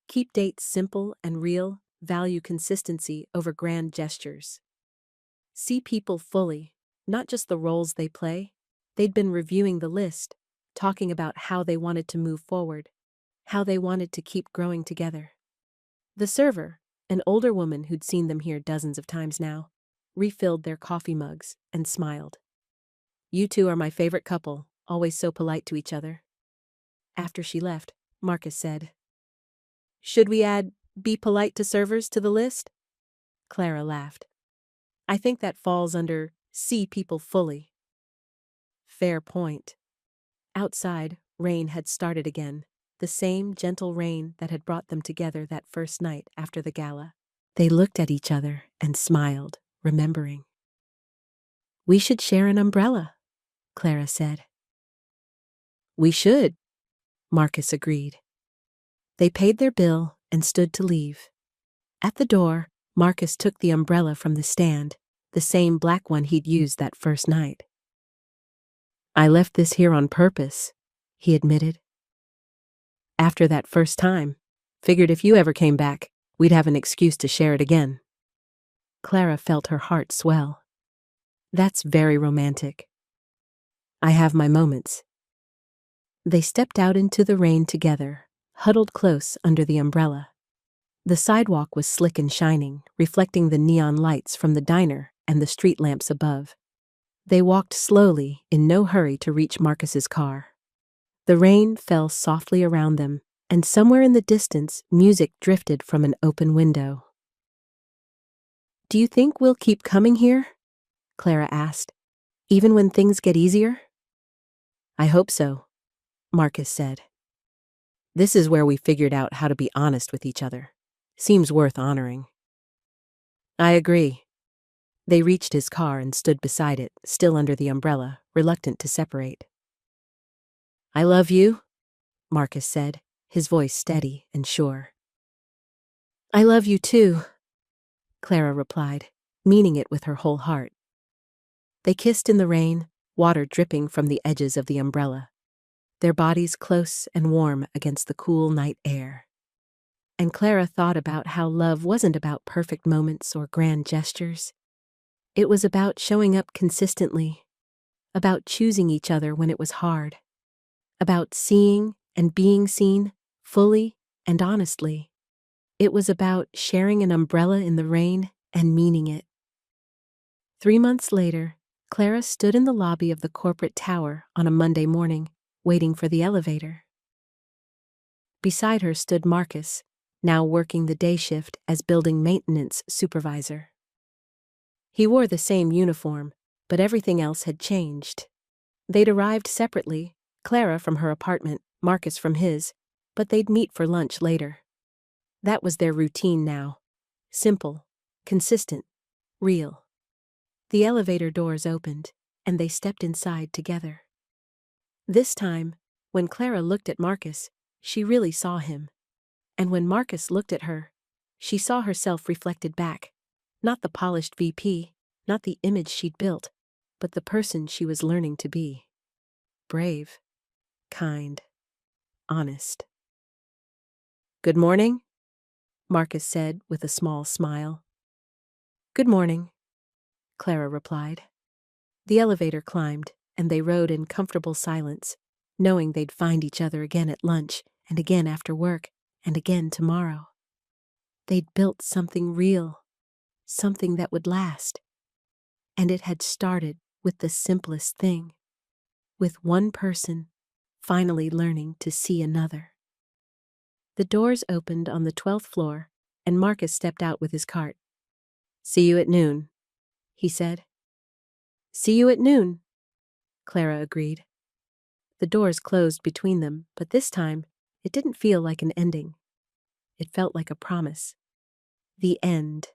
Keep dates simple and real, value consistency over grand gestures. See people fully, not just the roles they play. They'd been reviewing the list, talking about how they wanted to move forward, how they wanted to keep growing together. The server, an older woman who'd seen them here dozens of times now, refilled their coffee mugs and smiled. You two are my favorite couple, always so polite to each other. After she left, Marcus said, Should we add be polite to servers to the list? Clara laughed. I think that falls under see people fully. Fair point. Outside, rain had started again, the same gentle rain that had brought them together that first night after the gala. They looked at each other and smiled, remembering. We should share an umbrella, Clara said. We should, Marcus agreed. They paid their bill and stood to leave. At the door, Marcus took the umbrella from the stand, the same black one he'd used that first night. I left this here on purpose, he admitted. After that first time, figured if you ever came back, we'd have an excuse to share it again. Clara felt her heart swell. That's very romantic. I have my moments. They stepped out into the rain together, huddled close under the umbrella. The sidewalk was slick and shining, reflecting the neon lights from the diner and the street lamps above. They walked slowly, in no hurry to reach Marcus's car. The rain fell softly around them, and somewhere in the distance, music drifted from an open window. Do you think we'll keep coming here? Clara asked. Even when things get easier? I hope so, Marcus said. This is where we figured out how to be honest with each other. Seems worth honoring. I agree. They reached his car and stood beside it, still under the umbrella, reluctant to separate. I love you, Marcus said, his voice steady and sure. I love you too, Clara replied, meaning it with her whole heart. They kissed in the rain, water dripping from the edges of the umbrella, their bodies close and warm against the cool night air. And Clara thought about how love wasn't about perfect moments or grand gestures. It was about showing up consistently, about choosing each other when it was hard, about seeing and being seen fully and honestly. It was about sharing an umbrella in the rain and meaning it. 3 months later, Clara stood in the lobby of the corporate tower on a Monday morning, waiting for the elevator. Beside her stood Marcus, now working the day shift as building maintenance supervisor. He wore the same uniform, but everything else had changed. They'd arrived separately, Clara from her apartment, Marcus from his, but they'd meet for lunch later. That was their routine now. Simple, consistent, real. The elevator doors opened, and they stepped inside together. This time, when Clara looked at Marcus, she really saw him. And when Marcus looked at her, she saw herself reflected back. Not the polished VP, not the image she'd built, but the person she was learning to be. Brave, kind, honest. Good morning, Marcus said with a small smile. Good morning, Clara replied. The elevator climbed, and they rode in comfortable silence, knowing they'd find each other again at lunch, and again after work, and again tomorrow. They'd built something real, something that would last. And it had started with the simplest thing, with one person finally learning to see another. The doors opened on the 12th floor, and Marcus stepped out with his cart. "See you at noon," he said. "See you at noon," Clara agreed. The doors closed between them, but this time, it didn't feel like an ending. It felt like a promise. The end.